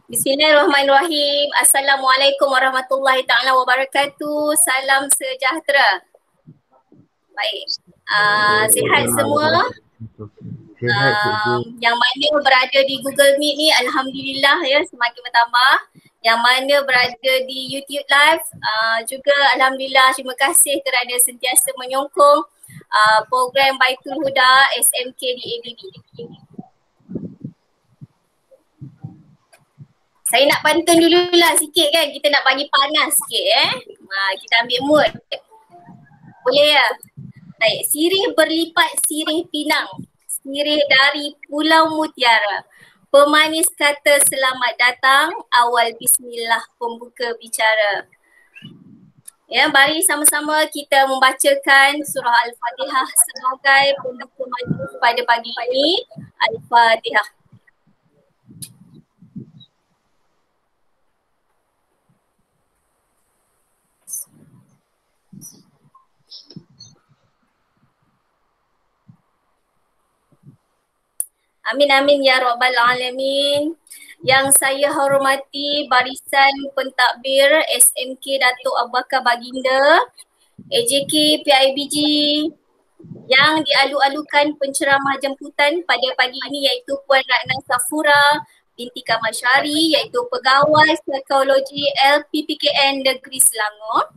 Bismillahirrahmanirrahim. Assalamualaikum warahmatullahi ta'ala wabarakatuh. Salam sejahtera. Baik. Sihat semua? Yang mana berada di Google Meet ni alhamdulillah ya, semakin bertambah. Yang mana berada di YouTube Live juga alhamdulillah, terima kasih kerana sentiasa menyokong program Baitul Huda SMK di ABB. Saya nak pantun dululah sikit kan, kita nak bagi panas sikit kita ambil mood. Boleh ya? Baik, sirih berlipat sirih pinang, sirih dari Pulau Mutiara. Pemanis kata selamat datang, awal bismillah pembuka bicara. Ya, mari sama-sama kita membacakan surah Al-Fatihah sebagai pembuka majlis pada pagi ini. Al-Fatihah. Amin amin ya rabbal alamin. Yang saya hormati barisan pentadbir SMK Datuk Abu Bakar Baginda, AJK PIBG, yang dialu-alukan penceramah jemputan pada pagi ini iaitu Puan Ratna Safura binti Kamal Syari, iaitu Pegawai Psikologi LPPKN Negeri Selangor,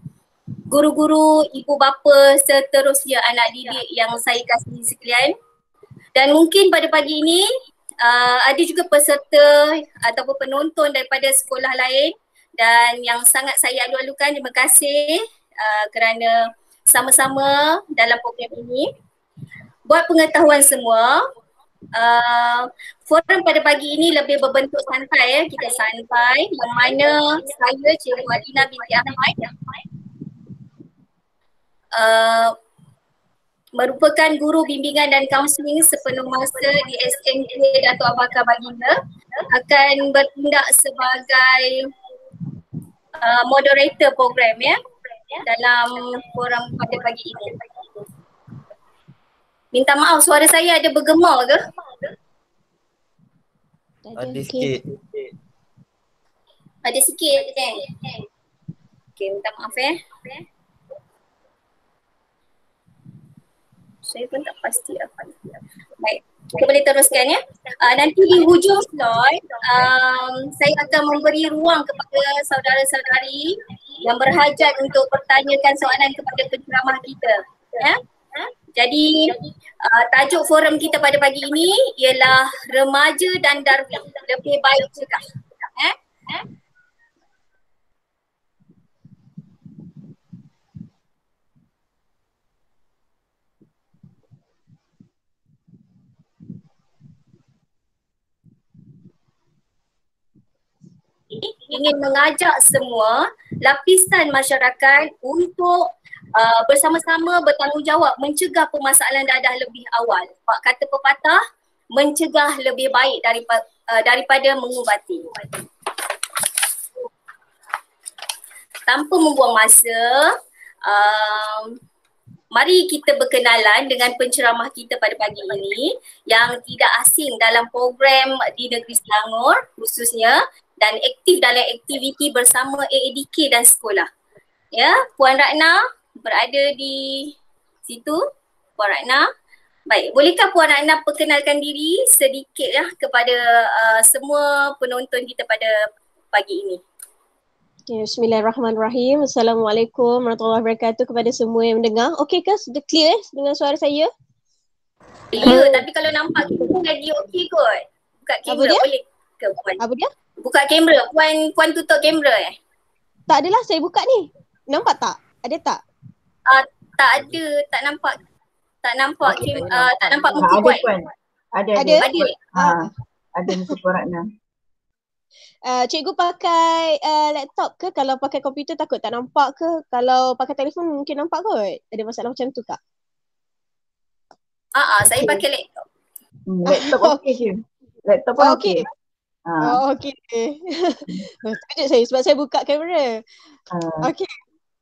guru-guru, ibu bapa, seterusnya anak didik yang saya kasihi sekalian. Dan mungkin pada pagi ini ada juga peserta ataupun penonton daripada sekolah lain, dan yang sangat saya alu-alukan, terima kasih kerana sama-sama dalam program ini. Buat pengetahuan semua, forum pada pagi ini lebih berbentuk santai ya, kita santai, yang mana saya Cikgu Adina binti Ahmad merupakan guru bimbingan dan kaunseling sepenuh masa di SMK Datuk Abu Bakar Baginda, akan bertindak sebagai moderator program ya dalam forum pada pagi ini. Minta maaf, suara saya ada bergema ke? Ada sikit. Ada sikit kan? Okay, minta maaf ya. Saya pun tak pasti apa. Baik, kita boleh teruskan ya. Nanti di hujung slide, saya akan memberi ruang kepada saudara-saudari yang berhajat untuk bertanyakan soalan kepada penceramah kita. Ya. Jadi tajuk forum kita pada pagi ini ialah remaja dan darwih, lebih baik cegah. Ingin mengajak semua lapisan masyarakat untuk bersama-sama bertanggungjawab mencegah permasalahan dadah lebih awal. Pak kata pepatah, mencegah lebih baik daripada mengubati. Tanpa membuang masa, mari kita berkenalan dengan penceramah kita pada pagi ini yang tidak asing dalam program di Negeri Selangor khususnya, dan aktif dalam aktiviti bersama AADK dan sekolah. Ya, Puan Ratna berada di situ. Puan Ratna. Baik, bolehkah Puan Ratna perkenalkan diri sedikit ya kepada semua penonton kita pada pagi ini? Bismillahirrahmanirrahim. Assalamualaikum warahmatullahi wabarakatuh kepada semua yang mendengar. Okey ke? Sudah clear dengan suara saya? Ya, tapi kalau nampak kita lagi okey kot. Buka kamera boleh ke Puan? Apa dia? Buka kamera. Puan tutup kamera Tak adalah, saya buka ni. Nampak tak? Ada tak? Tak ada, tak nampak. Tak nampak tak nampak muka Puan. Ada. Ada muka Puan Ratna. Cikgu pakai laptop ke? Kalau pakai komputer takut tak nampak ke? Kalau pakai telefon mungkin nampak kot? Ada masalah macam tu tak? Saya pakai laptop. Laptop okey je. Laptop pun okey. Okey. Sekejap saya sebab saya buka kamera. Okey.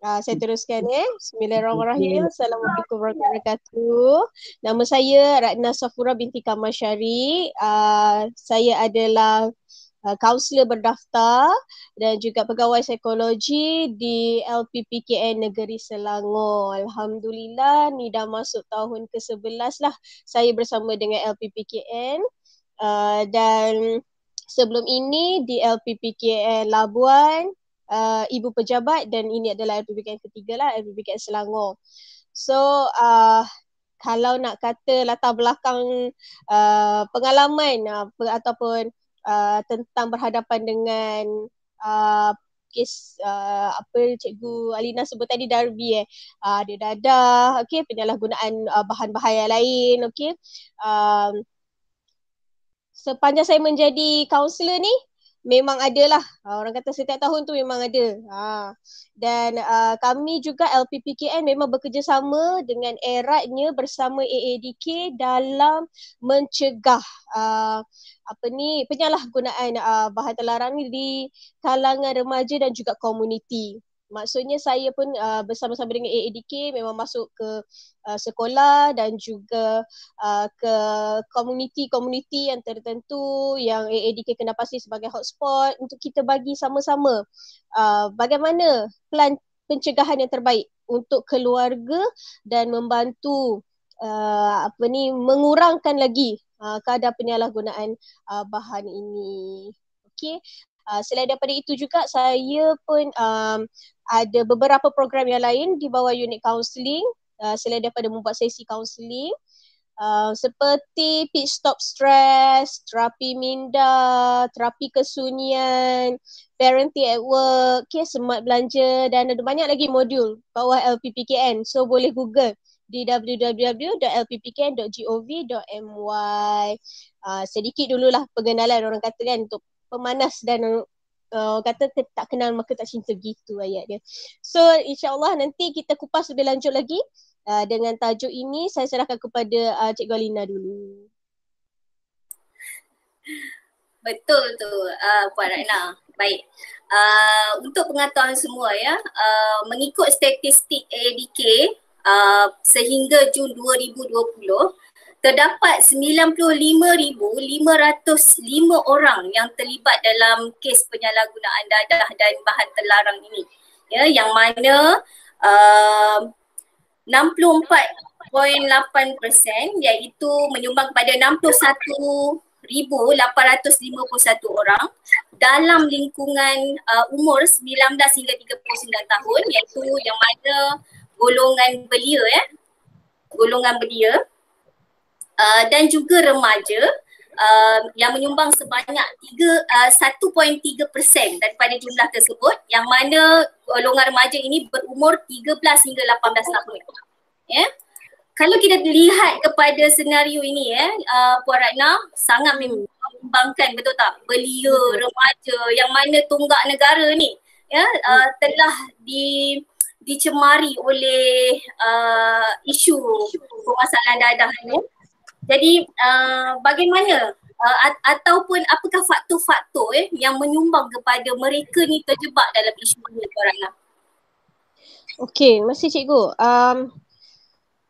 Saya teruskan Bismillahirrahmanirrahim. Assalamualaikum warahmatullahi wabarakatuh. Nama saya Ratna Safura binti Kamal Syari. Saya adalah kaunselor berdaftar dan juga pegawai psikologi di LPPKN Negeri Selangor. Alhamdulillah ni dah masuk tahun ke-11 lah saya bersama dengan LPPKN. Dan sebelum ini di LPPKN Labuan, ibu pejabat, dan ini adalah LPPKN ketiga lah, LPPKN Selangor. So kalau nak kata latar belakang pengalaman ataupun tentang berhadapan dengan kes apa Cikgu Alina sebut tadi, Darby ada dadah, okey, penyalahgunaan bahan-bahan yang lain, okey. Sepanjang saya menjadi kaunselor ni memang ada lah. Orang kata setiap tahun tu memang ada. Dan kami juga LPPKN memang bekerjasama dengan eratnya bersama AADK dalam mencegah penyalahgunaan bahan terlarang ni di kalangan remaja dan juga komuniti. Maksudnya saya pun bersama-sama dengan AADK memang masuk ke sekolah dan juga ke komuniti-komuniti yang tertentu yang AADK kena pasti sebagai hotspot untuk kita bagi sama-sama bagaimana plan pencegahan yang terbaik untuk keluarga dan membantu mengurangkan lagi kadar penyalahgunaan bahan ini. Okey. Selain daripada itu juga saya pun ada beberapa program yang lain di bawah unit kaunseling selain daripada membuat sesi kaunseling seperti pit stop stress, terapi minda, terapi kesunyian, parenting at work, smart belanja, dan ada banyak lagi modul bawah LPPKN. So boleh Google di www.lppkn.gov.my. Sedikit dululah pengenalan, orang kata kan, untuk pemanas dan kata tak kenal maka tak cinta, gitu ayat dia. So insyaAllah nanti kita kupas lebih lanjut lagi dengan tajuk ini. Saya serahkan kepada Cikgu Alina dulu. Betul tu Puan Ratna. Baik. Untuk pengetahuan semua ya, mengikut statistik AADK sehingga Jun 2020 terdapat 95,505 orang yang terlibat dalam kes penyalahgunaan dadah dan bahan terlarang ini. Ya, yang mana 64.8% iaitu menyumbang kepada 61,851 orang dalam lingkungan umur 19 hingga 39 tahun, iaitu yang mana golongan belia dan juga remaja yang menyumbang sebanyak 1.3% daripada jumlah tersebut, yang mana golongan remaja ini berumur 13 hingga 18 tahun. Ya. Kalau kita lihat kepada senario ini Puan Ratna, sangat membimbangkan, betul tak? Belia, remaja yang mana tonggak negara ni telah dicemari oleh isu permasalahan dadah ni. Jadi bagaimana ataupun apakah faktor-faktor yang menyumbang kepada mereka ni terjebak dalam isu ini, Puan Ratna? Okey, terima kasih Cikgu.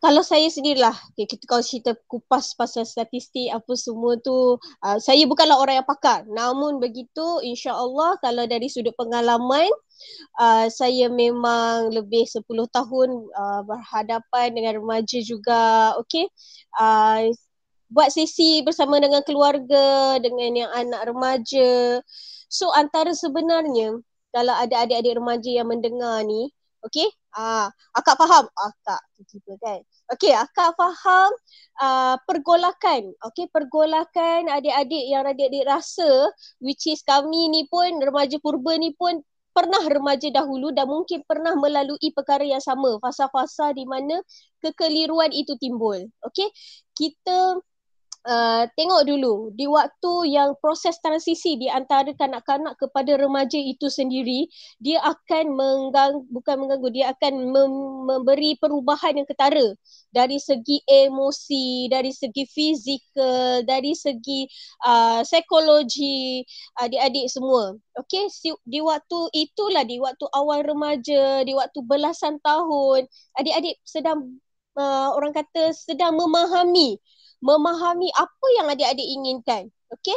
Kalau saya sendirilah, kalau kita kupas pasal statistik apa semua tu, saya bukanlah orang yang pakar. Namun begitu, insya-Allah kalau dari sudut pengalaman, saya memang lebih 10 tahun berhadapan dengan remaja juga. Okey. Buat sesi bersama dengan keluarga, dengan yang anak remaja. So antara sebenarnya, kalau ada adik-adik remaja yang mendengar ni, okey, akak faham, akak tiba kan. Okey, akak faham pergolakan. Okey, pergolakan adik-adik yang adik-adik rasa, which is kami ni pun, remaja purba ni pun pernah remaja dahulu dan mungkin pernah melalui perkara yang sama, fasa-fasa di mana kekeliruan itu timbul. Okey, kita tengok dulu di waktu yang proses transisi di antara kanak-kanak kepada remaja itu sendiri, dia akan bukan mengganggu, dia akan memberi perubahan yang ketara dari segi emosi, dari segi fizikal, dari segi psikologi adik-adik semua. Okey, di waktu itulah, di waktu awal remaja, di waktu belasan tahun, adik-adik sedang orang kata sedang memahami apa yang adik-adik inginkan. Okey?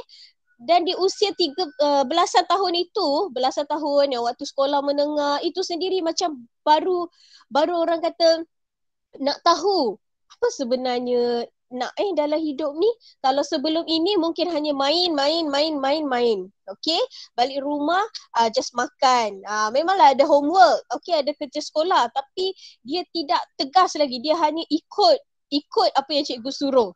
Dan di usia belasan tahun itu, belasan tahun yang waktu sekolah menengah itu sendiri macam baru orang kata nak tahu apa sebenarnya nak dalam hidup ni. Kalau sebelum ini mungkin hanya main. Okey? Balik rumah just makan. Memanglah ada homework, okey, ada kerja sekolah, tapi dia tidak tegas lagi. Dia hanya ikut apa yang cikgu suruh.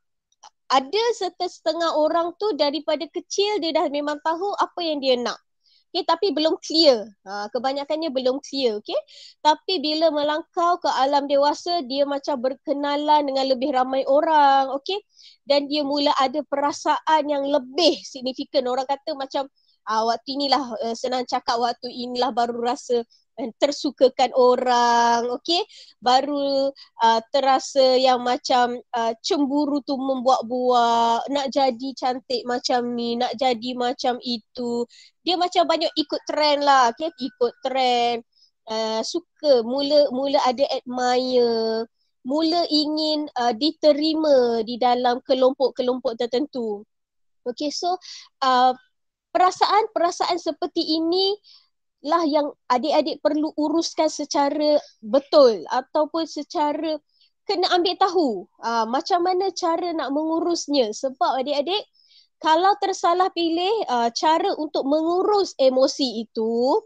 Ada setengah orang tu daripada kecil dia dah memang tahu apa yang dia nak. Okay, tapi belum clear. Kebanyakannya belum clear. Okay? Tapi bila melangkau ke alam dewasa, dia macam berkenalan dengan lebih ramai orang. Okay? Dan dia mula ada perasaan yang lebih signifikan. Orang kata macam waktu inilah, senang cakap, waktu inilah baru rasa tersukakan orang, okey, baru terasa yang macam cemburu tu membuat-buat, nak jadi cantik macam ni, nak jadi macam itu. Dia macam banyak ikut trend lah, okey, ikut trend, suka, mula ada admire, mula ingin diterima di dalam kelompok-kelompok tertentu. Okey, so perasaan seperti ini lah yang adik-adik perlu uruskan secara betul ataupun secara kena ambil tahu macam mana cara nak mengurusnya. Sebab adik-adik kalau tersalah pilih cara untuk mengurus emosi itu,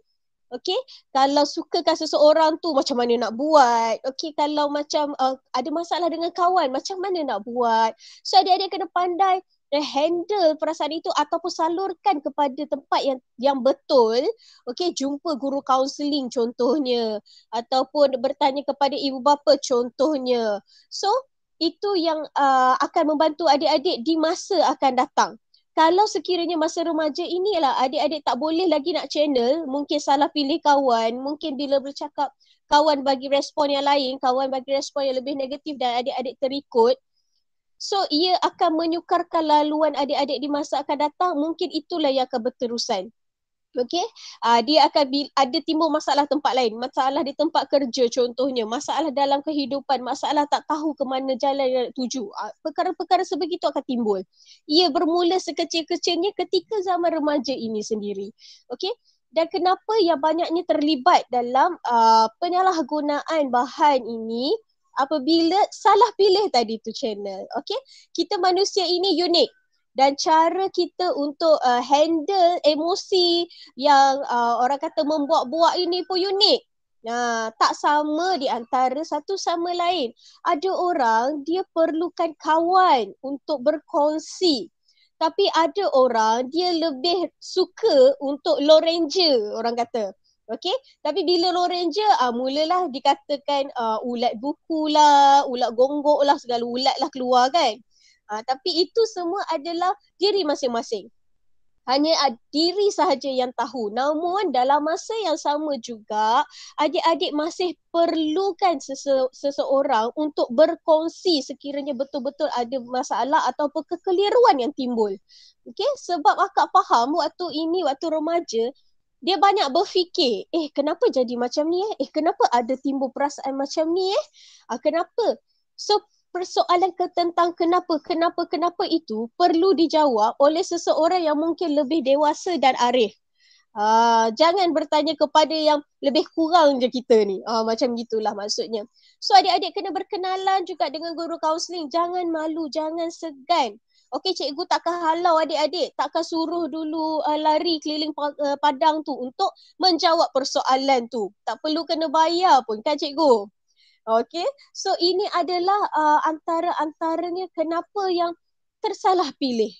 okey, kalau sukakan seseorang tu macam mana nak buat, okey, kalau macam ada masalah dengan kawan macam mana nak buat. So adik-adik kena pandai handle perasaan itu ataupun salurkan kepada tempat yang betul. Okey, jumpa guru kaunseling contohnya, ataupun bertanya kepada ibu bapa contohnya. So itu yang akan membantu adik-adik di masa akan datang. Kalau sekiranya masa remaja inilah adik-adik tak boleh lagi nak channel, mungkin salah pilih kawan, mungkin bila bercakap kawan bagi respon yang lain, kawan bagi respon yang lebih negatif dan adik-adik terikut. So ia akan menyukarkan laluan adik-adik di masa akan datang. Mungkin itulah yang akan berterusan. Okey, dia akan ada timbul masalah tempat lain, masalah di tempat kerja contohnya, masalah dalam kehidupan, masalah tak tahu ke mana jalan yang nak tuju. Perkara-perkara sebegitu akan timbul. Ia bermula sekecil-kecilnya ketika zaman remaja ini sendiri. Okey, dan kenapa yang banyaknya terlibat dalam penyalahgunaan bahan ini apabila salah pilih tadi tu channel. Okey, kita manusia ini unik. Dan cara kita untuk handle emosi yang orang kata membuat-buat ini pun unik. Tak sama di antara satu sama lain. Ada orang dia perlukan kawan untuk berkongsi. Tapi ada orang dia lebih suka untuk Lone Ranger, orang kata. Okey, tapi bila Lone Ranger mulalah dikatakan ulat buku lah, ulat gonggok lah, segala ulat lah keluar kan. Tapi itu semua adalah diri masing-masing. Hanya diri sahaja yang tahu. Namun dalam masa yang sama juga adik-adik masih perlukan seseorang untuk berkongsi sekiranya betul-betul ada masalah ataupun kekeliruan yang timbul. Okey, sebab akak faham waktu remaja dia banyak berfikir, kenapa jadi macam ni kenapa ada timbul perasaan macam ni kenapa? So persoalan tentang kenapa itu perlu dijawab oleh seseorang yang mungkin lebih dewasa dan arif. Jangan bertanya kepada yang lebih kurang je kita ni. Macam gitulah maksudnya. So adik-adik kena berkenalan juga dengan guru kaunseling. Jangan malu, jangan segan. Okey, cikgu takkan halau adik-adik, takkan suruh dulu lari keliling padang tu untuk menjawab persoalan tu. Tak perlu kena bayar pun kan cikgu? Okey, so ini adalah antaranya kenapa yang tersalah pilih.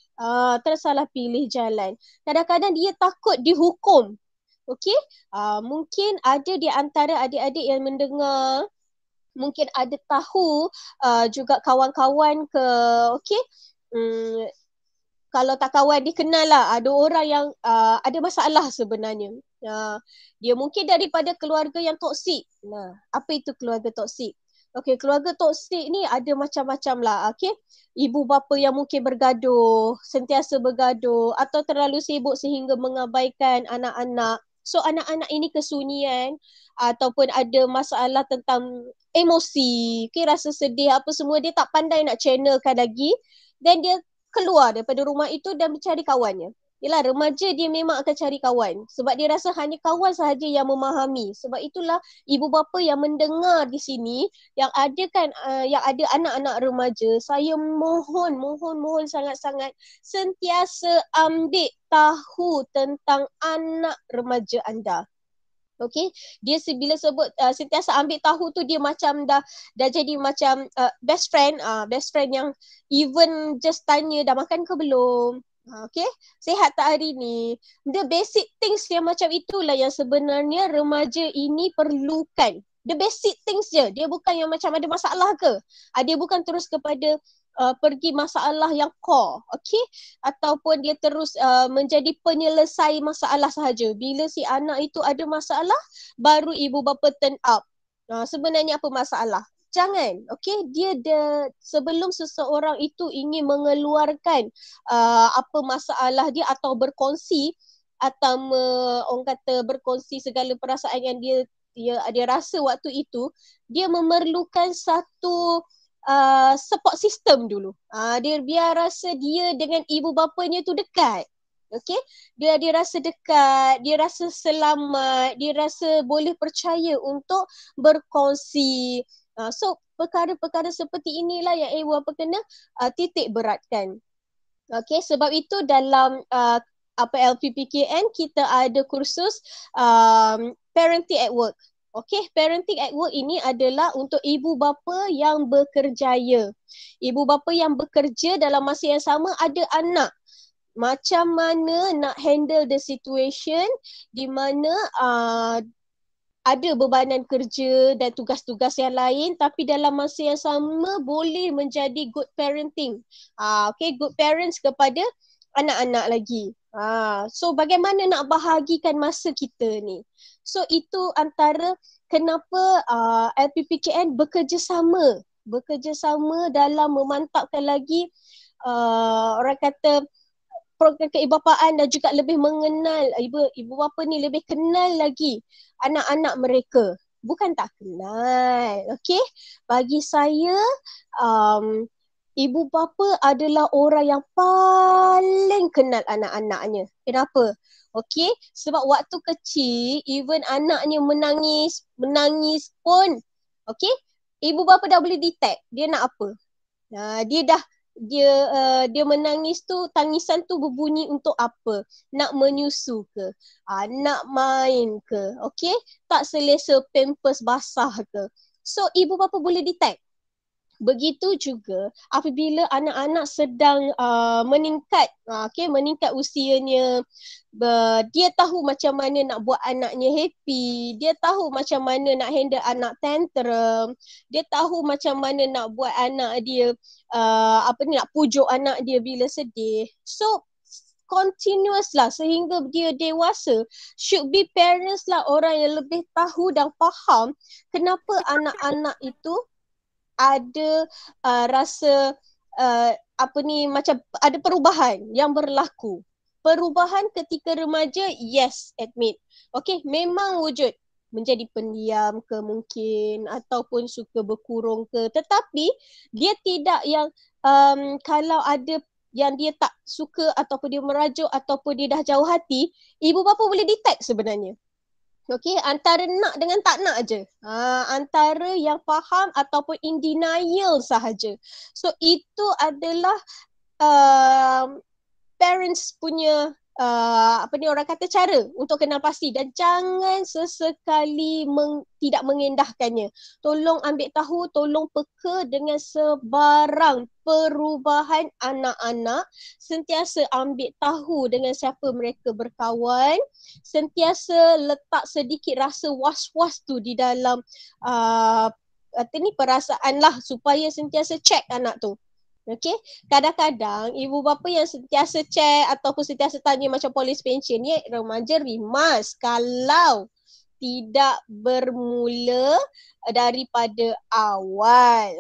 Tersalah pilih jalan. Kadang-kadang dia takut dihukum. Okey, mungkin ada di antara adik-adik yang mendengar, mungkin ada tahu juga kawan-kawan ke, okey, kalau tak kawan dikenal lah, ada orang yang ada masalah sebenarnya. Dia mungkin daripada keluarga yang toksik. Nah, apa itu keluarga toksik? Okey, keluarga toksik ni ada macam-macam lah. Okey, ibu bapa yang mungkin bergaduh, sentiasa bergaduh atau terlalu sibuk sehingga mengabaikan anak-anak. So anak-anak ini kesunyian ataupun ada masalah tentang emosi, rasa sedih apa semua, dia tak pandai nak channelkan lagi, dan dia keluar daripada rumah itu dan mencari kawannya. Yelah, remaja dia memang akan cari kawan sebab dia rasa hanya kawan sahaja yang memahami. Sebab itulah ibu bapa yang mendengar di sini yang ada yang ada anak-anak remaja, saya mohon sangat-sangat sentiasa ambil tahu tentang anak remaja anda. Okay, dia bila sebut sentiasa ambil tahu tu, dia macam dah jadi macam best friend yang even just tanya dah makan ke belum, okay, sihat tak hari ni. The basic things yang macam itulah yang sebenarnya remaja ini perlukan. The basic things je, dia bukan yang macam ada masalah ke, dia bukan terus kepada pergi masalah yang core, okay, ataupun dia terus menjadi penyelesai masalah sahaja. Bila si anak itu ada masalah, baru ibu bapa turn up. Sebenarnya apa masalah? Jangan, okay, sebelum seseorang itu ingin mengeluarkan apa masalah dia atau berkongsi atau orang kata berkongsi segala perasaan yang dia rasa waktu itu, dia memerlukan satu support system dulu. Dia biar rasa dia dengan ibu bapanya tu dekat. Okay, dia rasa dekat, dia rasa selamat, dia rasa boleh percaya untuk berkongsi. So perkara-perkara seperti inilah yang ibu bapa kena titik beratkan. Okay, sebab itu dalam LPPKN kita ada kursus parenting at work. Okay, parenting at work ini adalah untuk ibu bapa yang bekerjaya. Ibu bapa yang bekerja dalam masa yang sama ada anak. Macam mana nak handle the situation di mana ada bebanan kerja dan tugas-tugas yang lain, tapi dalam masa yang sama boleh menjadi good parenting. Okay, good parents kepada anak-anak lagi. So bagaimana nak bahagikan masa kita ni? So itu antara kenapa LPPKN bekerjasama dalam memantapkan lagi orang kata program keibapaan dan juga lebih mengenal ibu bapa ni, lebih kenal lagi anak-anak mereka. Bukan tak kenal, okay? Bagi saya ibu bapa adalah orang yang paling kenal anak-anaknya. Kenapa? Okay, sebab waktu kecil even anaknya menangis pun, okay, ibu bapa dah boleh detect dia nak apa. Dia menangis tu, tangisan tu berbunyi untuk apa? Nak menyusu ke? Nak main ke? Okay, tak selesa pampers basah ke? So ibu bapa boleh detect. Begitu juga apabila anak-anak sedang meningkat usianya, dia tahu macam mana nak buat anaknya happy, dia tahu macam mana nak handle anak tantrum, dia tahu macam mana nak buat anak dia nak pujuk anak dia bila sedih. So continuous lah sehingga dia dewasa. Should be parents lah orang yang lebih tahu dan faham kenapa anak-anak itu ada rasa macam ada perubahan yang berlaku. Perubahan ketika remaja, yes, admit. Okay, memang wujud. Menjadi pendiam ke mungkin ataupun suka berkurung ke. Tetapi dia tidak yang kalau ada yang dia tak suka ataupun dia merajuk ataupun dia dah jauh hati, ibu bapa boleh detect sebenarnya. Okay, antara nak dengan tak nak je. Antara yang faham ataupun in denial sahaja. So itu adalah parents punya orang kata cara untuk kenal pasti, dan jangan sesekali tidak mengendahkannya. Tolong ambil tahu, tolong peka dengan sebarang perubahan anak-anak. Sentiasa ambil tahu dengan siapa mereka berkawan. Sentiasa letak sedikit rasa was-was tu di dalam perasaan lah, supaya sentiasa check anak tu. Okay, kadang-kadang ibu bapa yang sentiasa check ataupun sentiasa tanya macam polis pension ni, remaja rimas kalau tidak bermula daripada awal.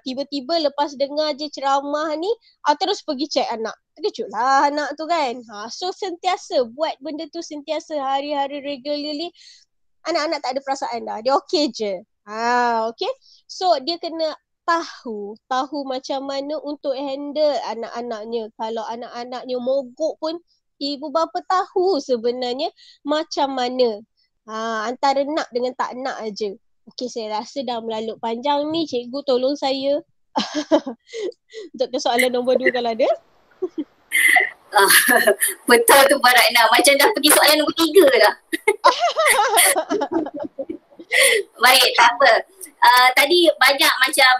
Tiba-tiba lepas dengar je ceramah ni, terus pergi check anak. Terkejutlah anak tu kan. So sentiasa buat benda tu sentiasa hari-hari regularly, anak-anak tak ada perasaan dah. Dia okey je. Okay. So dia kena tahu macam mana untuk handle anak-anaknya. Kalau anak-anaknya mogok pun ibu bapa tahu sebenarnya macam mana. Antara nak dengan tak nak aja. Okey, saya rasa dah melalut panjang ni. Cikgu tolong saya untuk soalan nombor 2 kalau ada. Betul tu Puan Ratna. Macam dah pergi soalan nombor 3 dah. Baik, tak apa. Tadi banyak macam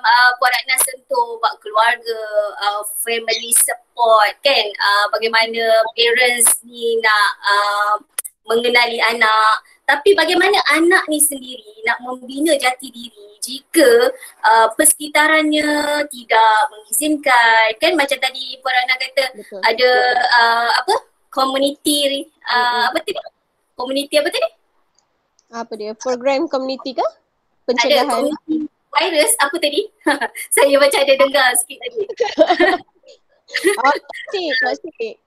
Puan Ratna sentuh bab keluarga, family support kan, bagaimana parents ni nak mengenali anak. Tapi bagaimana anak ni sendiri nak membina jati diri jika persekitarannya tidak mengizinkan kan, macam tadi Puan Ratna kata. Betul. Ada community apa tadi? Community apa tadi? Apa dia? Program community ke? Pencegahan. Ada community virus apa tadi? Saya macam ada dengar sikit tadi. Plastik.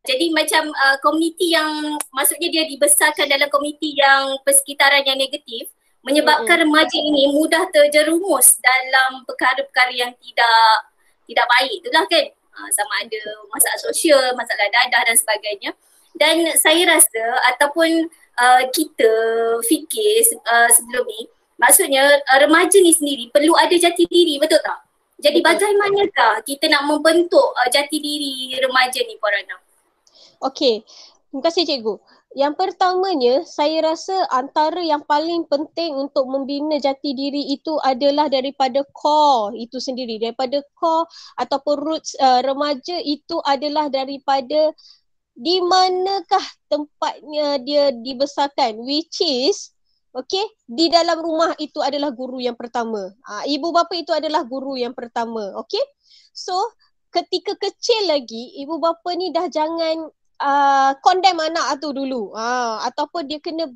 Jadi macam komuniti yang maksudnya dia dibesarkan dalam komuniti yang persekitaran yang negatif menyebabkan remaja ini mudah terjerumus dalam perkara-perkara yang tidak baik itulah kan. Sama ada masalah sosial, masalah dadah dan sebagainya. Dan saya rasa ataupun kita fikir sebelum ni, maksudnya remaja ni sendiri perlu ada jati diri, betul tak? Jadi bagaimanakah kita nak membentuk jati diri remaja ni Puan Ratna? Okey, terima kasih cikgu. Yang pertamanya, saya rasa antara yang paling penting untuk membina jati diri itu adalah daripada core itu sendiri. Daripada core ataupun roots remaja itu adalah daripada di manakah tempatnya dia dibesarkan, which is di dalam rumah itu adalah guru yang pertama. Ibu bapa itu adalah guru yang pertama. So ketika kecil lagi, ibu bapa ni dah jangan condemn anak tu dulu. Ataupun dia kena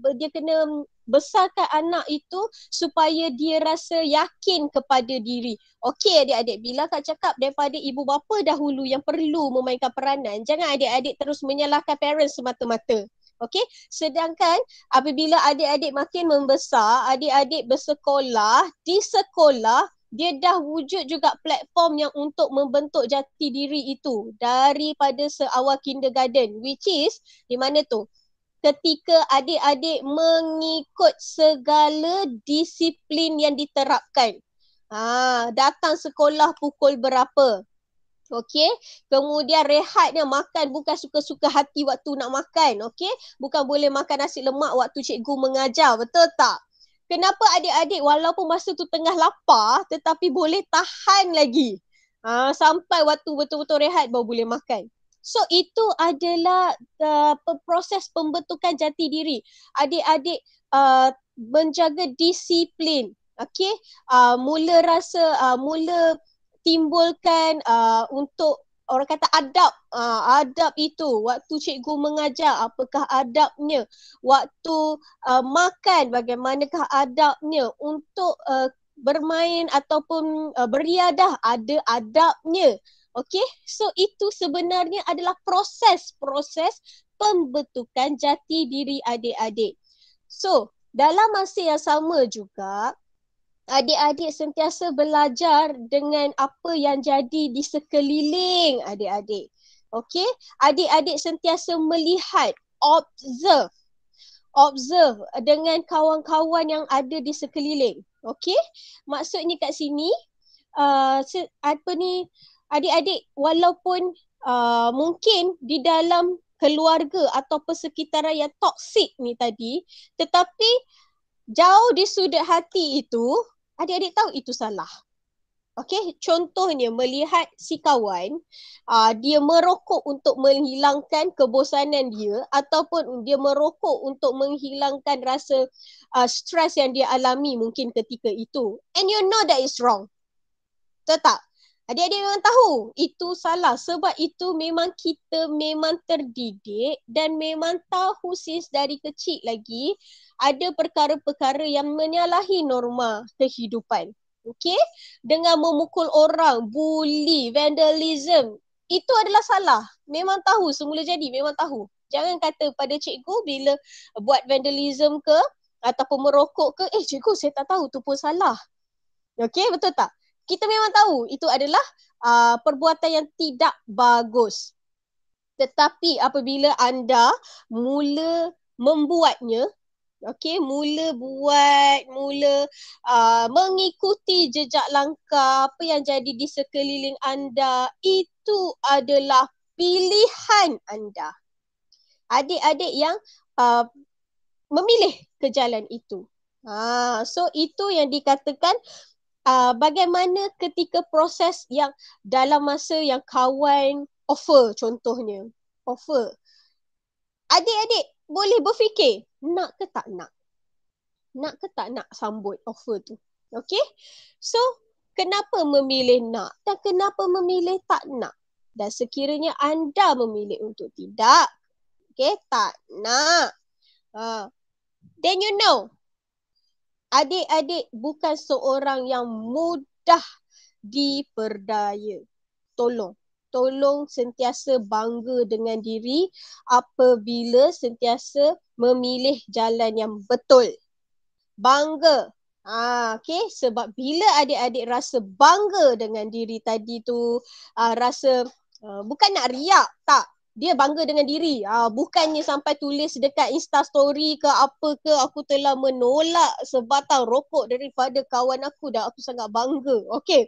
besarkan anak itu supaya dia rasa yakin kepada diri. Okey adik-adik, bila Kak cakap daripada ibu bapa dahulu yang perlu memainkan peranan, jangan adik-adik terus menyalahkan parents semata-mata. Okey, sedangkan apabila adik-adik makin membesar, adik-adik bersekolah, di sekolah dia dah wujud juga platform yang untuk membentuk jati diri itu daripada seawal kindergarten, which is di mana tu? Ketika adik-adik mengikut segala disiplin yang diterapkan. Datang sekolah pukul berapa? Okey, kemudian rehatnya makan bukan suka-suka hati waktu nak makan. Okey, bukan boleh makan nasi lemak waktu cikgu mengajar, betul tak? Kenapa adik-adik walaupun masa tu tengah lapar tetapi boleh tahan lagi sampai waktu betul-betul rehat baru boleh makan. So itu adalah proses pembentukan jati diri. Adik-adik menjaga disiplin. Okey, mula timbulkan untuk orang kata adab. Adab itu waktu cikgu mengajar, apakah adabnya? Waktu makan, bagaimanakah adabnya? Untuk bermain ataupun beriadah, ada adabnya. Okey, so itu sebenarnya adalah proses pembentukan jati diri adik-adik. So dalam masa yang sama juga, adik-adik sentiasa belajar dengan apa yang jadi di sekeliling adik-adik. Okey, adik-adik sentiasa melihat, observe dengan kawan-kawan yang ada di sekeliling. Okey, maksudnya kat sini adik-adik walaupun mungkin di dalam keluarga atau persekitaran yang toksik ni tadi, tetapi jauh di sudut hati itu, adik-adik tahu itu salah. Okey, contohnya melihat si kawan, dia merokok untuk menghilangkan kebosanan dia ataupun dia merokok untuk menghilangkan rasa stres yang dia alami mungkin ketika itu. And you know that is wrong. Betul tak? Adik-adik memang tahu itu salah sebab itu memang kita memang terdidik dan memang tahu since dari kecil lagi ada perkara-perkara yang menyalahi norma kehidupan. Okey? Dengan memukul orang, bully, vandalism, itu adalah salah. Memang tahu, semula jadi memang tahu. Jangan kata pada cikgu bila buat vandalism ke ataupun merokok ke, cikgu saya tak tahu tu pun salah. Okey, betul tak? Kita memang tahu itu adalah perbuatan yang tidak bagus. Tetapi apabila anda mula membuatnya, mula mengikuti jejak langkah apa yang jadi di sekeliling anda, itu adalah pilihan anda. Adik-adik yang memilih ke jalan itu. So itu yang dikatakan bagaimana ketika proses yang dalam masa yang kawan offer, contohnya offer, adik-adik boleh berfikir nak ke tak nak sambut offer tu. Okay, so kenapa memilih nak dan kenapa memilih tak nak, dan sekiranya anda memilih untuk tidak, tak nak, then you know adik-adik bukan seorang yang mudah diperdaya. Tolong sentiasa bangga dengan diri apabila sentiasa memilih jalan yang betul. Bangga. Sebab bila adik-adik rasa bangga dengan diri tadi tu, rasa bukan nak riak, tak. Dia bangga dengan diri. Bukannya sampai tulis dekat Insta story ke apa ke, aku telah menolak sebatang rokok daripada kawan aku dan aku sangat bangga. Okay.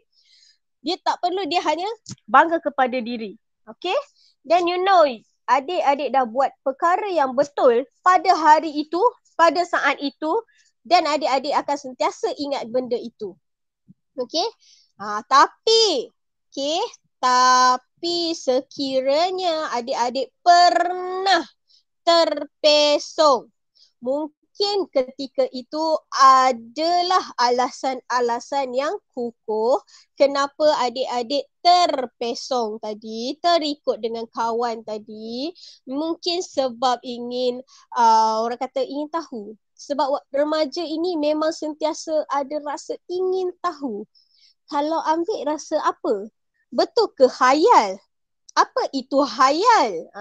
Dia tak perlu, dia hanya bangga kepada diri. Okay. Then you know, adik-adik dah buat perkara yang betul pada hari itu, pada saat itu, dan adik-adik akan sentiasa ingat benda itu. Okay. Tapi sekiranya adik-adik pernah terpesong, mungkin ketika itu adalah alasan-alasan yang kukuh kenapa adik-adik terpesong tadi, terikut dengan kawan tadi. Mungkin sebab ingin, orang kata ingin tahu. Sebab remaja ini memang sentiasa ada rasa ingin tahu. Kalau ambil rasa apa? Betul ke khayal? Apa itu khayal?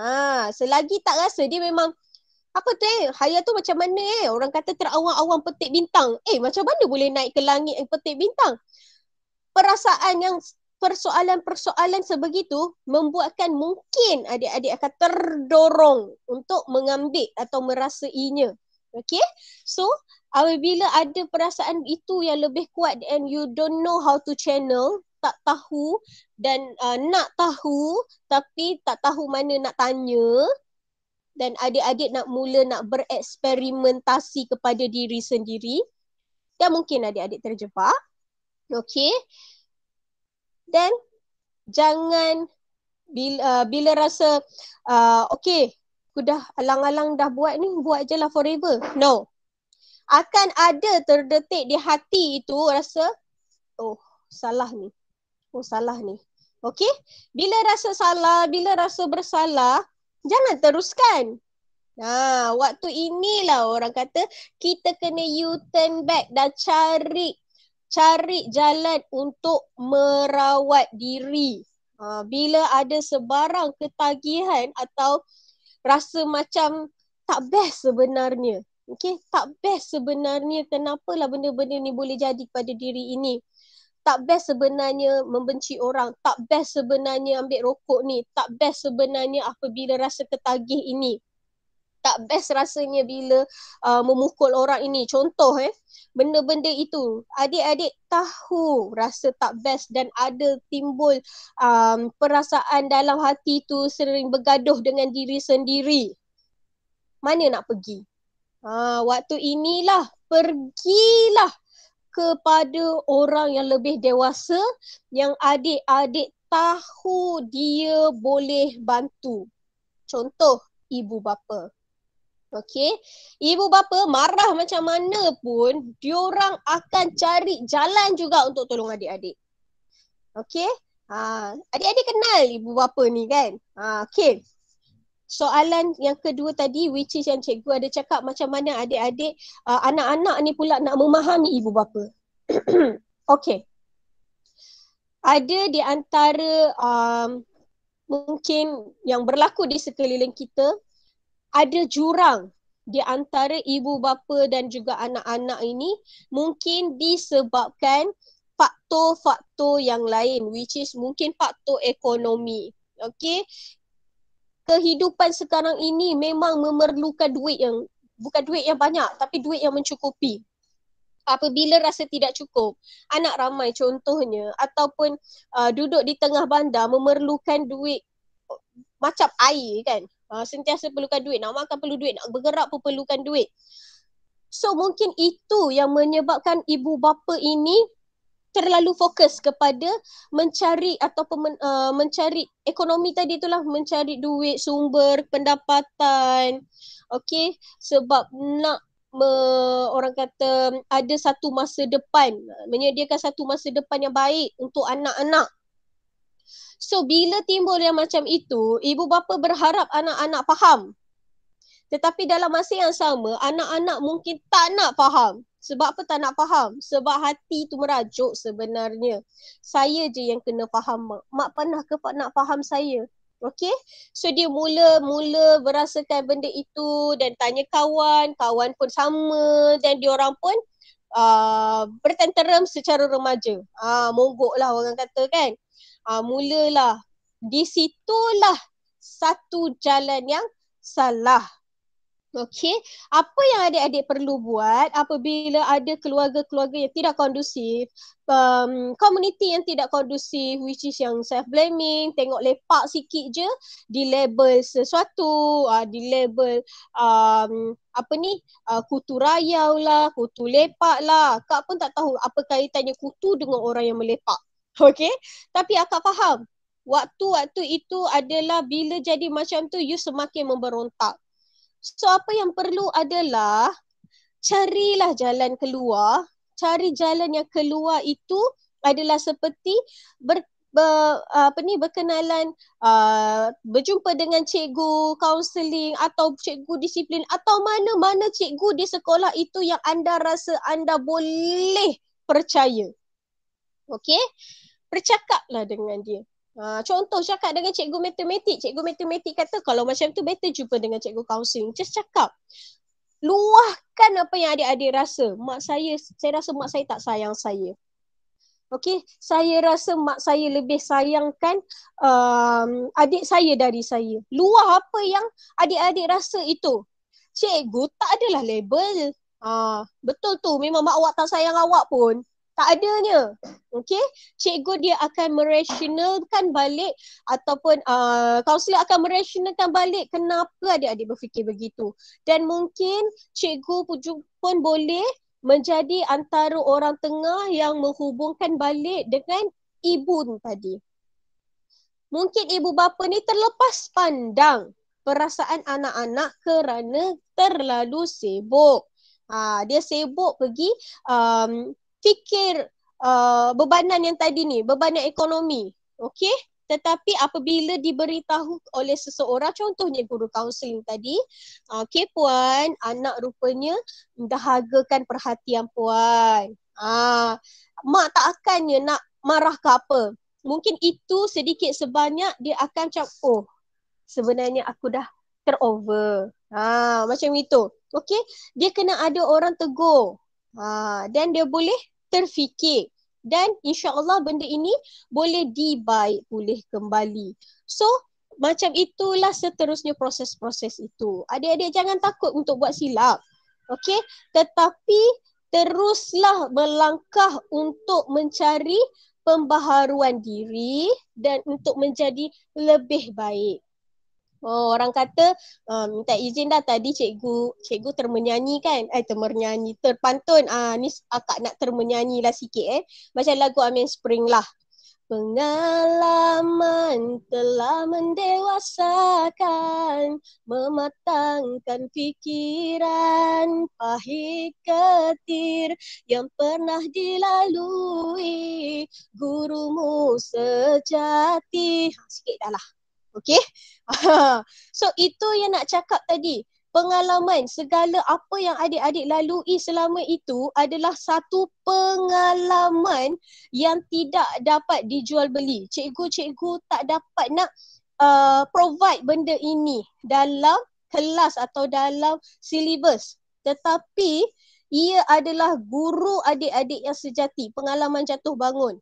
Selagi tak rasa dia memang apa tu khayal tu macam mana orang kata terawang-awang petik bintang. Macam mana boleh naik ke langit petik bintang? Perasaan yang persoalan-persoalan sebegitu membuatkan mungkin adik-adik akan terdorong untuk mengambil atau merasainya. Okay? So, apabila ada perasaan itu yang lebih kuat and you don't know how to channel, tak tahu dan nak tahu tapi tak tahu mana nak tanya, dan adik-adik nak bereksperimentasi kepada diri sendiri, dan mungkin adik-adik terjebak. Okay. Dan jangan bila rasa okay, aku dah alang-alang dah buat ni, buat je lah forever. No. Akan ada terdetik di hati itu rasa, salah ni. Okay? Bila rasa salah, bila rasa bersalah, jangan teruskan. Waktu inilah orang kata kita kena U-turn back dan cari jalan untuk merawat diri. Bila ada sebarang ketagihan atau rasa macam tak best sebenarnya. Okay? Tak best sebenarnya, kenapalah benda-benda ni boleh jadi pada diri ini. Tak best sebenarnya membenci orang. Tak best sebenarnya ambil rokok ni. Tak best sebenarnya apabila rasa ketagih ini. Tak best rasanya bila memukul orang ini. Contoh benda-benda itu. Adik-adik tahu rasa tak best dan ada timbul perasaan dalam hati tu sering bergaduh dengan diri sendiri. Mana nak pergi? Waktu inilah pergilah kepada orang yang lebih dewasa yang adik-adik tahu dia boleh bantu. Contoh, ibu bapa. Okay, ibu bapa marah macam mana pun, diorang akan cari jalan juga untuk tolong adik-adik. Okay, Adik-adik kenal ibu bapa ni kan? Okay. Soalan yang kedua tadi, which is yang cikgu ada cakap macam mana adik-adik, anak-anak ni pula nak memahami ibu bapa. Okay. Ada di antara mungkin yang berlaku di sekeliling kita, ada jurang di antara ibu bapa dan juga anak-anak ini mungkin disebabkan faktor-faktor yang lain, which is mungkin faktor ekonomi. Okay, kehidupan sekarang ini memang memerlukan duit yang, bukan duit yang banyak tapi duit yang mencukupi. Apabila rasa tidak cukup, anak ramai contohnya ataupun duduk di tengah bandar memerlukan duit macam air kan, sentiasa perlukan duit, nak makan perlu duit, nak bergerak pun perlukan duit. So mungkin itu yang menyebabkan ibu bapa ini terlalu fokus kepada mencari ataupun mencari ekonomi tadi itulah, mencari duit, sumber pendapatan. Okey, sebab nak orang kata ada satu masa depan, menyediakan satu masa depan yang baik untuk anak-anak. So bila timbul yang macam itu, ibu bapa berharap anak-anak faham. Tetapi dalam masa yang sama, anak-anak mungkin tak nak faham. Sebab apa tak nak faham? Sebab hati tu merajuk sebenarnya. Saya je yang kena faham mak. Mak pernah ke nak faham saya? Okay? So dia mula berasakan benda itu dan tanya kawan. Kawan pun sama dan diorang pun bertenteram secara remaja. Monggok lah orang kata kan. Mulalah. Di situlah satu jalan yang salah. Okey, apa yang adik-adik perlu buat apabila ada keluarga-keluarga yang tidak kondusif, community yang tidak kondusif, which is yang self-blaming, tengok lepak sikit je, di-label sesuatu, di-label kutu rayau lah, kutu lepak lah. Kak pun tak tahu apa kaitannya kutu dengan orang yang melepak. Okey, tapi akak faham. Waktu-waktu itu adalah bila jadi macam tu, you semakin memberontak. So apa yang perlu adalah carilah jalan keluar. Cari jalan yang keluar itu adalah seperti berkenalan, berjumpa dengan cikgu kaunseling atau cikgu disiplin atau mana-mana cikgu di sekolah itu yang anda rasa anda boleh percaya. Okey? Bercakaplah dengan dia. Contoh cakap dengan cikgu matematik kata kalau macam tu better jumpa dengan cikgu kaunseling. Just cakap. Luahkan apa yang adik-adik rasa. Saya rasa mak saya tak sayang saya. Okey, saya rasa mak saya lebih sayangkan adik saya dari saya. Luah apa yang adik-adik rasa itu. Cikgu tak adalah label. Betul tu, memang mak awak tak sayang awak pun. Tak adanya. Okey, cikgu dia akan merasionalkan balik ataupun kaunselor akan merasionalkan balik kenapa adik-adik berfikir begitu. Dan mungkin cikgu pun boleh menjadi antara orang tengah yang menghubungkan balik dengan ibu tadi. Mungkin ibu bapa ni terlepas pandang perasaan anak-anak kerana terlalu sibuk. Dia sibuk pergi fikir bebanan yang tadi ni, bebanan ekonomi. Okey? Tetapi apabila diberitahu oleh seseorang, contohnya guru kaunseling tadi, okey puan, anak rupanya dahagakan perhatian puan. Mak tak akannya nak marah ke apa. Mungkin itu sedikit sebanyak dia akan cakap, oh sebenarnya aku dah terover. Macam itu. Okey? Dia kena ada orang tegur. Dan dia boleh terfikir dan insya-Allah benda ini boleh dibaik pulih kembali. So macam itulah seterusnya proses-proses itu. Adik-adik jangan takut untuk buat silap. Okey, tetapi teruslah melangkah untuk mencari pembaharuan diri dan untuk menjadi lebih baik. Orang kata minta izin dah tadi cikgu termenyanyi kan, terpantun. Ni akak nak termenyanyi lah sikit macam lagu Amin Spring lah. Pengalaman telah mendewasakan, mematangkan fikiran, pahit ketir yang pernah dilalui gurumu kau sejati. Sikit dah lah. Okay. So itu yang nak cakap tadi. Pengalaman, segala apa yang adik-adik lalui selama itu adalah satu pengalaman yang tidak dapat dijual beli. Cikgu-cikgu tak dapat nak provide benda ini dalam kelas atau dalam silibus. Tetapi ia adalah guru adik-adik yang sejati. Pengalaman jatuh bangun.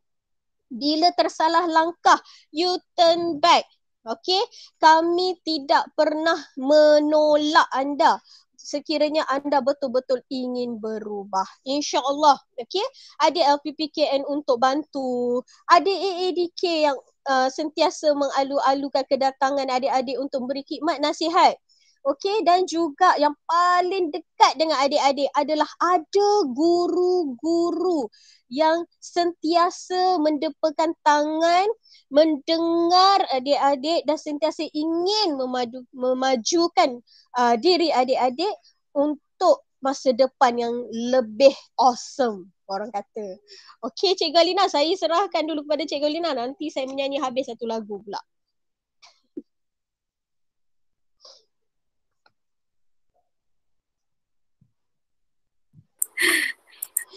Bila tersalah langkah, you turn back. Okey, kami tidak pernah menolak anda sekiranya anda betul-betul ingin berubah. InsyaAllah, okey. Adik LPPKN untuk bantu, adik AADK yang sentiasa mengalu-alukan kedatangan adik-adik untuk memberi khidmat nasihat. Okey, dan juga yang paling dekat dengan adik-adik adalah ada guru-guru yang sentiasa mendepakan tangan, mendengar adik-adik dan sentiasa ingin memajukan diri adik-adik untuk masa depan yang lebih awesome, orang kata. Okey, Cikgu Alina, saya serahkan dulu kepada Cikgu Alina. Nanti saya menyanyi habis satu lagu pula.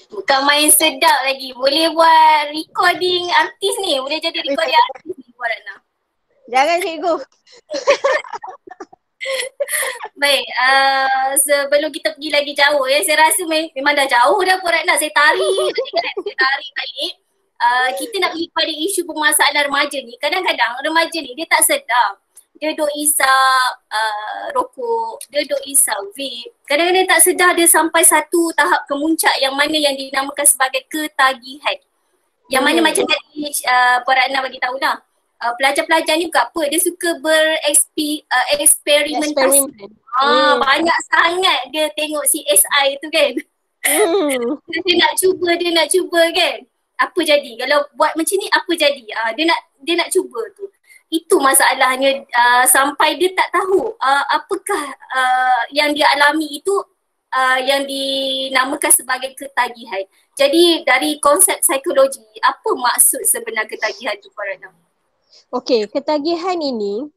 Bukan main sedap lagi. Boleh buat recording artis ni. Boleh jadi recording artis ni buat Ratna. Jangan cikgu. Baik, sebelum kita pergi lagi jauh saya rasa memang dah jauh dah Puan Ratna. Saya tarik balik. Kita nak pergi pada isu permasalahan remaja ni. Kadang-kadang remaja ni dia tak sedar. Dia duk isap rokok, dia duk isap vape. Kadang-kadang dia tak sedar dia sampai satu tahap kemuncak yang mana yang dinamakan sebagai ketagihan. Yang mana macam tadi Puan Ratna bagi tahu lah. Pelajar-pelajar ni bukan apa, dia suka bereksperimentasi. Banyak sangat dia tengok CSI tu kan. Dia nak cuba kan. Apa jadi? Kalau buat macam ni apa jadi? Dia nak cuba tu. Itu masalahnya sampai dia tak tahu apakah yang dia alami itu yang dinamakan sebagai ketagihan. Jadi dari konsep psikologi, apa maksud sebenar ketagihan tu Puan Ratna? Okey, ketagihan ini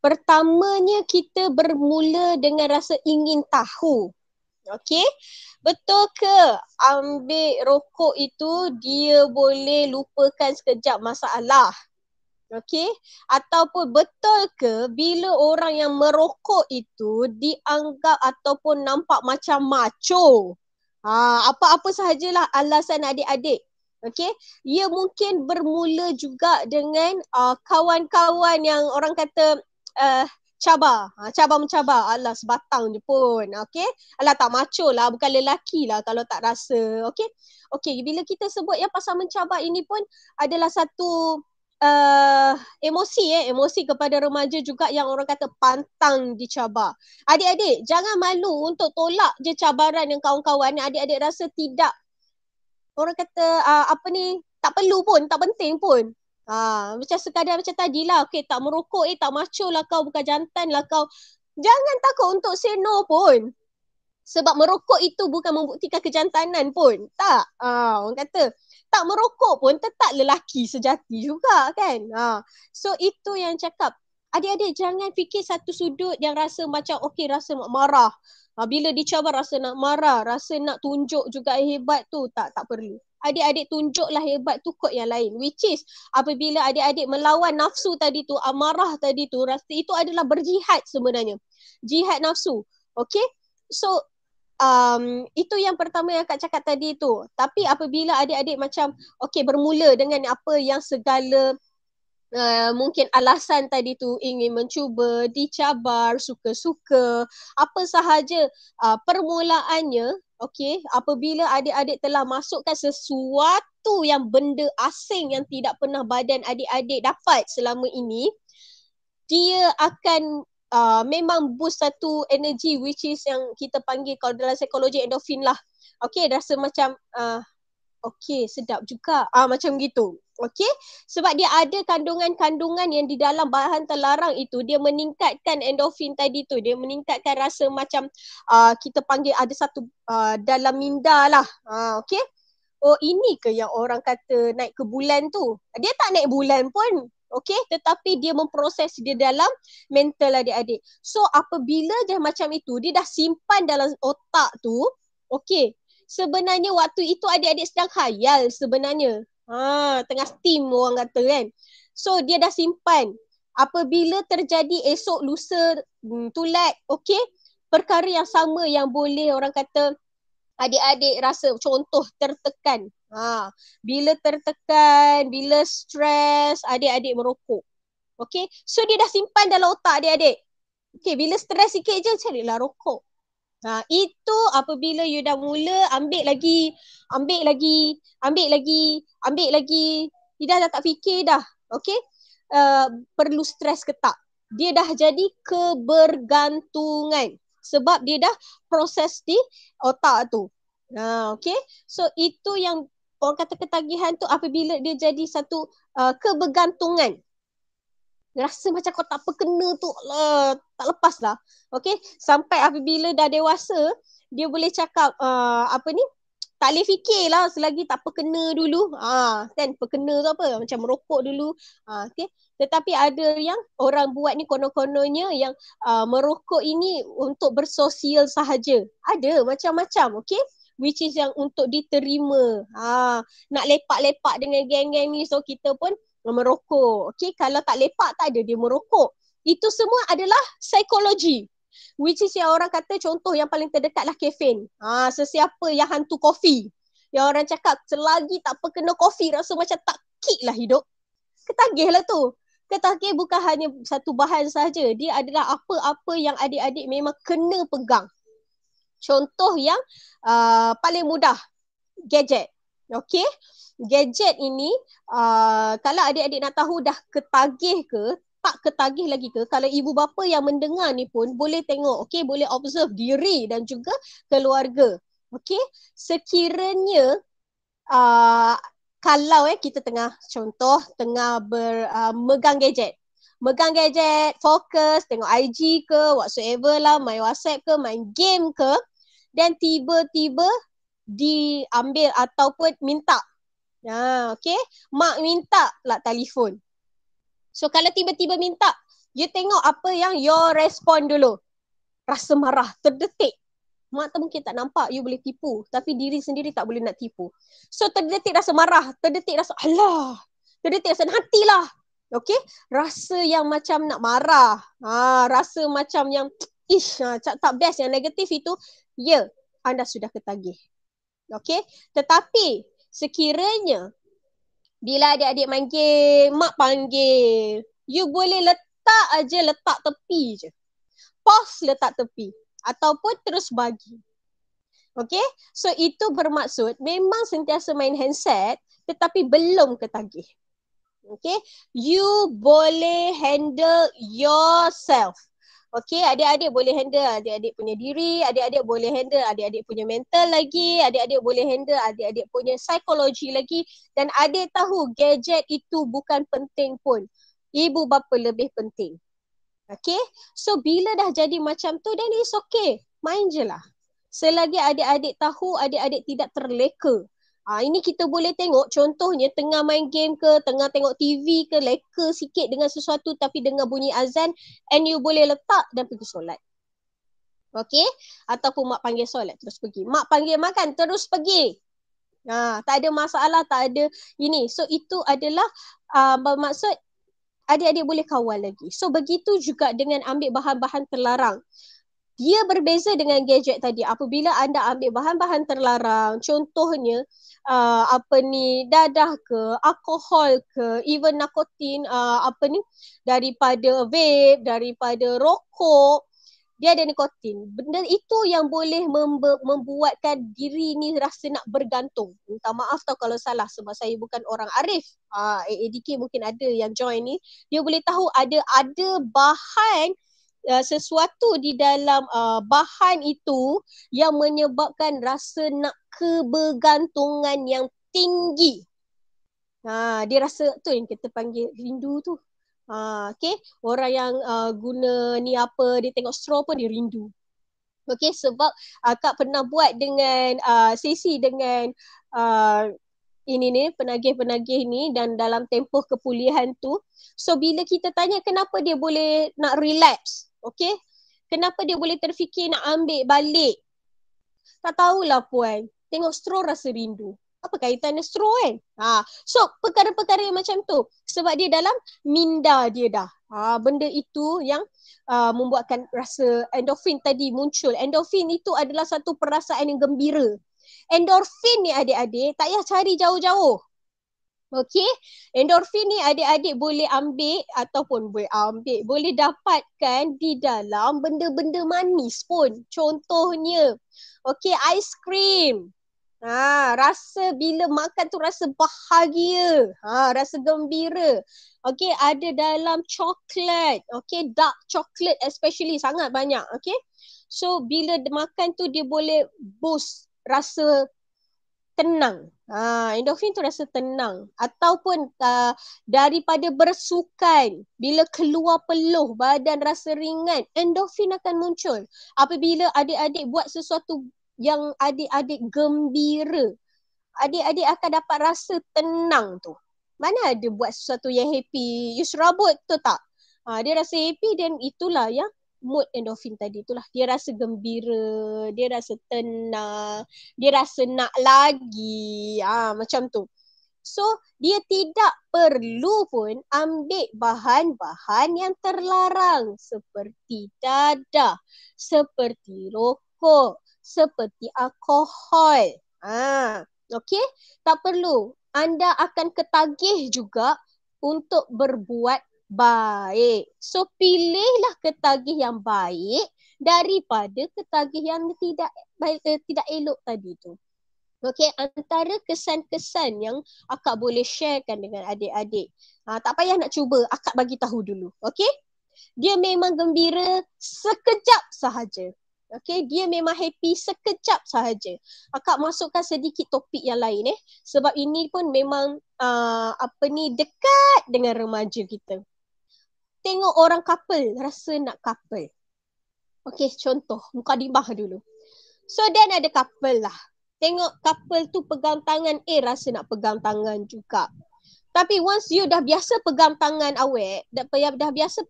pertamanya kita bermula dengan rasa ingin tahu. Okey, betul ke ambil rokok itu dia boleh lupakan sekejap masalah? Okey, ataupun betul ke bila orang yang merokok itu dianggap ataupun nampak macam macho? Apa-apa sahajalah alasan adik-adik. Okey, ia mungkin bermula juga dengan kawan-kawan yang orang kata cabar mencabar. Alah sebatang je pun. Okey, alah tak macho lah, bukan lelaki lah kalau tak rasa. Okey, bila kita sebut yang pasal mencabar ini pun adalah satu emosi kepada remaja juga yang orang kata pantang dicabar. Adik-adik jangan malu untuk tolak je cabaran yang kawan-kawan. Adik-adik rasa tidak, orang kata tak perlu pun, tak penting pun. Macam sekadar macam tadilah, okey tak merokok, tak macho lah kau, bukan jantan lah kau. Jangan takut untuk say no pun. Sebab merokok itu bukan membuktikan kejantanan pun. Tak. Orang kata tak merokok pun tetap lelaki sejati juga kan. So itu yang cakap. Adik-adik jangan fikir satu sudut yang rasa macam okey, rasa marah. Bila dicabar rasa nak marah, rasa nak tunjuk juga hebat tu. Tak perlu. Adik-adik tunjuklah hebat tu kot yang lain. Which is apabila adik-adik melawan nafsu tadi tu, amarah tadi tu, rasa itu adalah berjihad sebenarnya. Jihad nafsu. Okay. So itu yang pertama yang Kak cakap tadi tu. Tapi apabila adik-adik macam okey bermula dengan apa yang segala mungkin alasan tadi tu, ingin mencuba, dicabar, suka-suka, apa sahaja permulaannya, okey, apabila adik-adik telah masukkan sesuatu yang benda asing yang tidak pernah badan adik-adik dapat selama ini, dia akan memang boost satu energi which is yang kita panggil kalau dalam psikologi endorfin lah. Okay, rasa macam okay, sedap juga. Macam gitu. Okay, sebab dia ada kandungan-kandungan yang di dalam bahan terlarang itu, dia meningkatkan endorfin tadi tu. Dia meningkatkan rasa macam kita panggil ada satu dalam minda lah. Okay. oh ini ke yang orang kata naik ke bulan tu. Dia tak naik bulan pun. Okay, tetapi dia memproses dia dalam mental adik-adik. So apabila dia macam itu, dia dah simpan dalam otak tu, okay, sebenarnya waktu itu adik-adik sedang khayal sebenarnya. Tengah steam orang kata kan. So dia dah simpan. Apabila terjadi esok lusa tulat, okay, perkara yang sama yang boleh orang kata adik-adik rasa contoh tertekan. Bila tertekan, bila stres, adik-adik merokok. Okay, so dia dah simpan dalam otak adik-adik. Okay, bila stres sikit je carilah rokok. Itu apabila you dah mula ambil lagi. You dah tak fikir dah. Okay, perlu stres ke tak. Dia dah jadi kebergantungan. Sebab dia dah proses di otak tu. Okay, so itu yang orang kata ketagihan tu apabila dia jadi satu kebergantungan. Rasa macam kau tak perkena tu, tak lepas lah. Okay, sampai apabila dah dewasa, dia boleh cakap tak boleh fikir lah selagi tak perkena dulu. Kan perkena tu apa, macam merokok dulu. Okay, tetapi ada yang orang buat ni konon-kononnya yang merokok ini untuk bersosial sahaja. Ada macam-macam, okay, which is yang untuk diterima. Nak lepak-lepak dengan geng-geng ni, so kita pun merokok. Okay, kalau tak lepak tak ada dia merokok. Itu semua adalah psikologi. Which is yang orang kata contoh yang paling terdekat lah kafein. Sesiapa yang hantu kopi. Yang orang cakap selagi tak perkena kopi rasa macam tak kick lah hidup. Ketagih lah tu. Ketagih bukan hanya satu bahan sahaja. Dia adalah apa-apa yang adik-adik memang kena pegang. Contoh yang paling mudah. Gadget. Okay. Gadget ini kalau adik-adik nak tahu dah ketagih ke tak ketagih lagi ke, kalau ibu bapa yang mendengar ni pun boleh tengok, okay, boleh observe diri dan juga keluarga. Okay, sekiranya kalau kita tengah megang gadget, fokus tengok IG ke whatsoever lah, main WhatsApp ke, main game ke, dan tiba-tiba diambil ataupun minta. Okay, mak minta lah telefon. So kalau tiba-tiba minta, you tengok apa yang your respon dulu. Rasa marah, terdetik. Mak tu mungkin tak nampak, you boleh tipu. Tapi diri sendiri tak boleh nak tipu. So terdetik rasa marah, terdetik rasa alah. Terdetik rasa hatilah. Okay, rasa yang macam nak marah. Rasa macam yang tak best, yang negatif itu, anda sudah ketagih. Okay, tetapi sekiranya bila adik-adik main game, mak panggil, you boleh letak tepi je. Pause letak tepi. Ataupun terus bagi. Okay, so itu bermaksud memang sentiasa main handset tetapi belum ketagih. Okay, you boleh handle yourself. Okay, adik-adik boleh handle adik-adik punya diri, adik-adik boleh handle adik-adik punya mental lagi, adik-adik boleh handle adik-adik punya psikologi lagi, dan adik tahu gadget itu bukan penting pun. Ibu bapa lebih penting. Okay, so bila dah jadi macam tu, then it's okay. Main je lah. Selagi adik-adik tahu, adik-adik tidak terleka. Ini kita boleh tengok contohnya tengah main game ke, tengah tengok TV ke, leka sikit dengan sesuatu tapi dengar bunyi azan, and you boleh letak dan pergi solat. Okay, ataupun mak panggil solat terus pergi. Mak panggil makan terus pergi. Tak ada masalah, tak ada ini. So itu adalah bermaksud adik-adik boleh kawal lagi. So begitu juga dengan ambil bahan-bahan terlarang. Dia berbeza dengan gadget tadi. Apabila anda ambil bahan-bahan terlarang, contohnya dadah ke, alkohol ke, even nikotin, daripada vape, daripada rokok, dia ada nikotin. Benda itu yang boleh membuatkan diri ni rasa nak bergantung. Minta maaf tau kalau salah sebab saya bukan orang arif. AADK mungkin ada yang join ni. Dia boleh tahu ada bahan sesuatu di dalam bahan itu yang menyebabkan rasa nak kebergantungan yang tinggi. Dia rasa tu yang kita panggil rindu tu. Okay, orang yang guna ni apa, dia tengok straw pun dia rindu. Okay, sebab Kak pernah buat dengan sesi dengan ini ni penagih-penagih ni dan dalam tempoh kepulihan tu. So bila kita tanya kenapa dia boleh nak relapse, okay? Kenapa dia boleh terfikir nak ambil balik? Tak tahulah puan. Tengok straw rasa rindu. Apa kaitannya straw kan? So perkara-perkara yang macam tu. Sebab dia dalam minda dia dah. Benda itu yang membuatkan rasa endorfin tadi muncul. Endorfin itu adalah satu perasaan yang gembira. Endorfin ni adik-adik tak payah cari jauh-jauh. Okey, endorfin ni adik-adik boleh ambil ataupun boleh dapatkan di dalam benda-benda manis pun. Contohnya, okey, aiskrim. Rasa bila makan tu rasa bahagia. Rasa gembira. Okey, ada dalam coklat. Okey, dark chocolate especially sangat banyak. Okey. So bila makan tu dia boleh boost rasa tenang. Endorfin tu rasa tenang. Ataupun daripada bersukan, bila keluar peluh, badan rasa ringan, endorfin akan muncul. Apabila adik-adik buat sesuatu yang adik-adik gembira, adik-adik akan dapat rasa tenang tu. Mana ada buat sesuatu yang happy, you serabut tu tak? Dia rasa happy dan itulah yang mood endorfin tadi, itulah dia rasa gembira, dia rasa tenang, dia rasa nak lagi, macam tu. So dia tidak perlu pun ambil bahan-bahan yang terlarang seperti dadah, seperti rokok, seperti alkohol. Okey, tak perlu. Anda akan ketagih juga untuk berbuat baik. So pilihlah ketagih yang baik daripada ketagih yang tidak elok tadi tu. Okey, antara kesan-kesan yang akak boleh sharekan dengan adik-adik. Tak payah nak cuba, akak bagi tahu dulu. Okey? Dia memang gembira sekejap sahaja. Okey, dia memang happy sekejap sahaja. Akak masukkan sedikit topik yang lain sebab ini pun memang dekat dengan remaja kita. Tengok orang couple, rasa nak couple. Okey, contoh, mukadimah dulu. So then ada couple lah. Tengok couple tu pegang tangan, rasa nak pegang tangan juga. Tapi once you dah biasa pegang tangan awet, dah biasa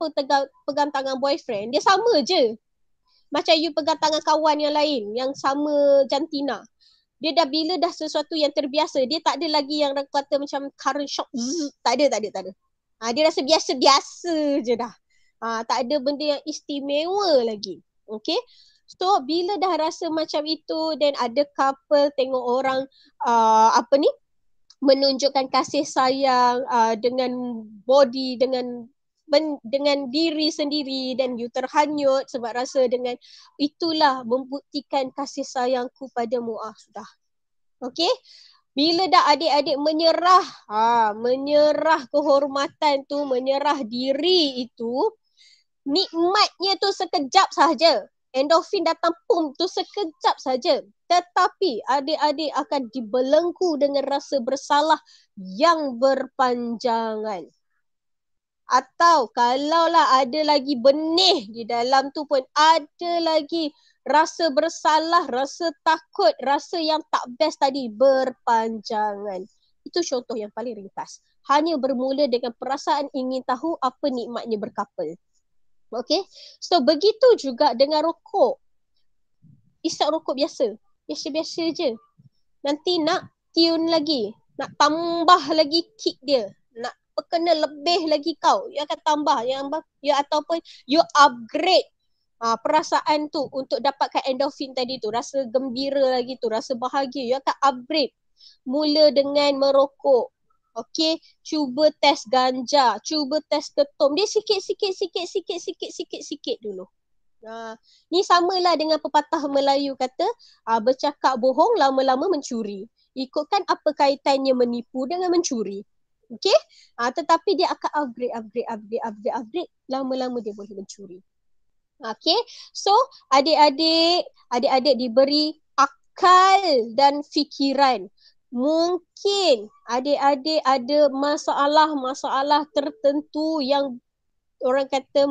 pegang tangan boyfriend, dia sama je. Macam you pegang tangan kawan yang lain, yang sama jantina. Dia bila dah sesuatu yang terbiasa, dia tak ada lagi yang kata macam current shock. Tak ada. Dia rasa biasa-biasa je dah. Tak ada benda yang istimewa lagi. Okay. So bila dah rasa macam itu dan ada couple tengok orang menunjukkan kasih sayang dengan body, dengan diri sendiri dan you terhanyut sebab rasa dengan itulah membuktikan kasih sayangku padamu. Sudah. Okay. Bila dah adik-adik menyerah kehormatan tu, menyerah diri itu, nikmatnya tu sekejap sahaja. Endorfin datang pum tu sekejap saja. Tetapi adik-adik akan dibelenggu dengan rasa bersalah yang berpanjangan. Atau kalaulah ada lagi benih di dalam tu pun ada lagi rasa bersalah, rasa takut, rasa yang tak best tadi berpanjangan. Itu contoh yang paling ringkas. Hanya bermula dengan perasaan ingin tahu apa nikmatnya berkapal. Okay, so begitu juga dengan rokok. Isap rokok biasa. Biasa-biasa je. Nanti nak tune lagi. Nak tambah lagi kick dia. Nak kena lebih lagi kau. You akan tambah. Ataupun you upgrade perasaan tu untuk dapatkan endorfin tadi tu. Rasa gembira lagi tu. Rasa bahagia. You akan upgrade. Mula dengan merokok. Okay, cuba test ganja, cuba test ketum. Dia sikit dulu. Ni samalah dengan pepatah Melayu kata, bercakap bohong lama-lama mencuri. Ikutkan apa kaitannya menipu dengan mencuri. Okay, tetapi dia akan upgrade. Lama-lama dia boleh mencuri. Okay, so adik-adik diberi akal dan fikiran. Mungkin adik-adik ada masalah-masalah tertentu yang orang kata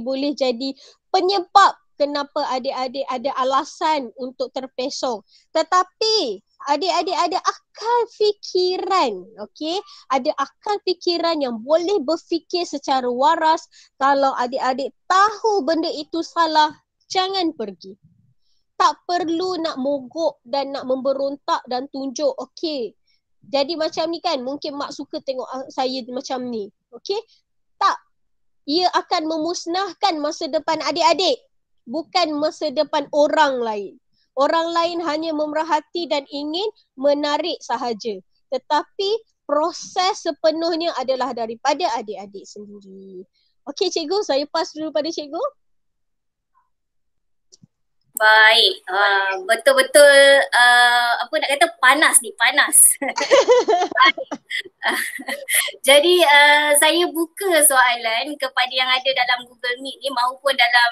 boleh jadi penyebab kenapa adik-adik ada alasan untuk terpesong. Tetapi adik-adik ada akal fikiran, okey? Ada akal fikiran yang boleh berfikir secara waras. Kalau adik-adik tahu benda itu salah, jangan pergi. Tak perlu nak mogok dan nak memberontak dan tunjuk, okey. Jadi macam ni kan, mungkin mak suka tengok saya macam ni, okey? Tak. Ia akan memusnahkan masa depan adik-adik, bukan masa depan orang lain. Orang lain hanya memerhati dan ingin menarik sahaja. Tetapi proses sepenuhnya adalah daripada adik-adik sendiri. Okey cikgu, saya pass dulu pada cikgu. Baik, betul-betul apa nak kata panas ni, panas. Jadi saya buka soalan kepada yang ada dalam Google Meet ni maupun dalam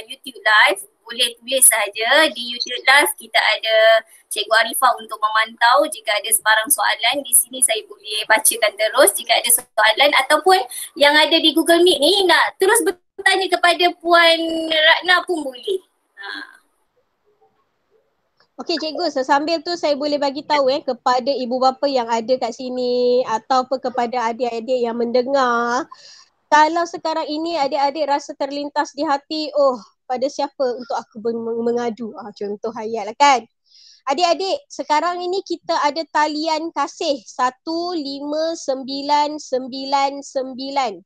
YouTube Live. Boleh tulis saja di YouTube Live, kita ada Cikgu Arifah untuk memantau. Jika ada sebarang soalan di sini saya boleh bacakan terus. Jika ada soalan ataupun yang ada di Google Meet ni nak terus bertanya kepada Puan Ratna pun boleh. Okey cikgu, sambil tu saya boleh bagi tahu kepada ibu bapa yang ada kat sini ataupun kepada adik-adik yang mendengar. Kalau sekarang ini adik-adik rasa terlintas di hati, oh pada siapa untuk aku mengadu? Contoh hayat lah kan. Adik-adik, sekarang ini kita ada talian kasih 15999.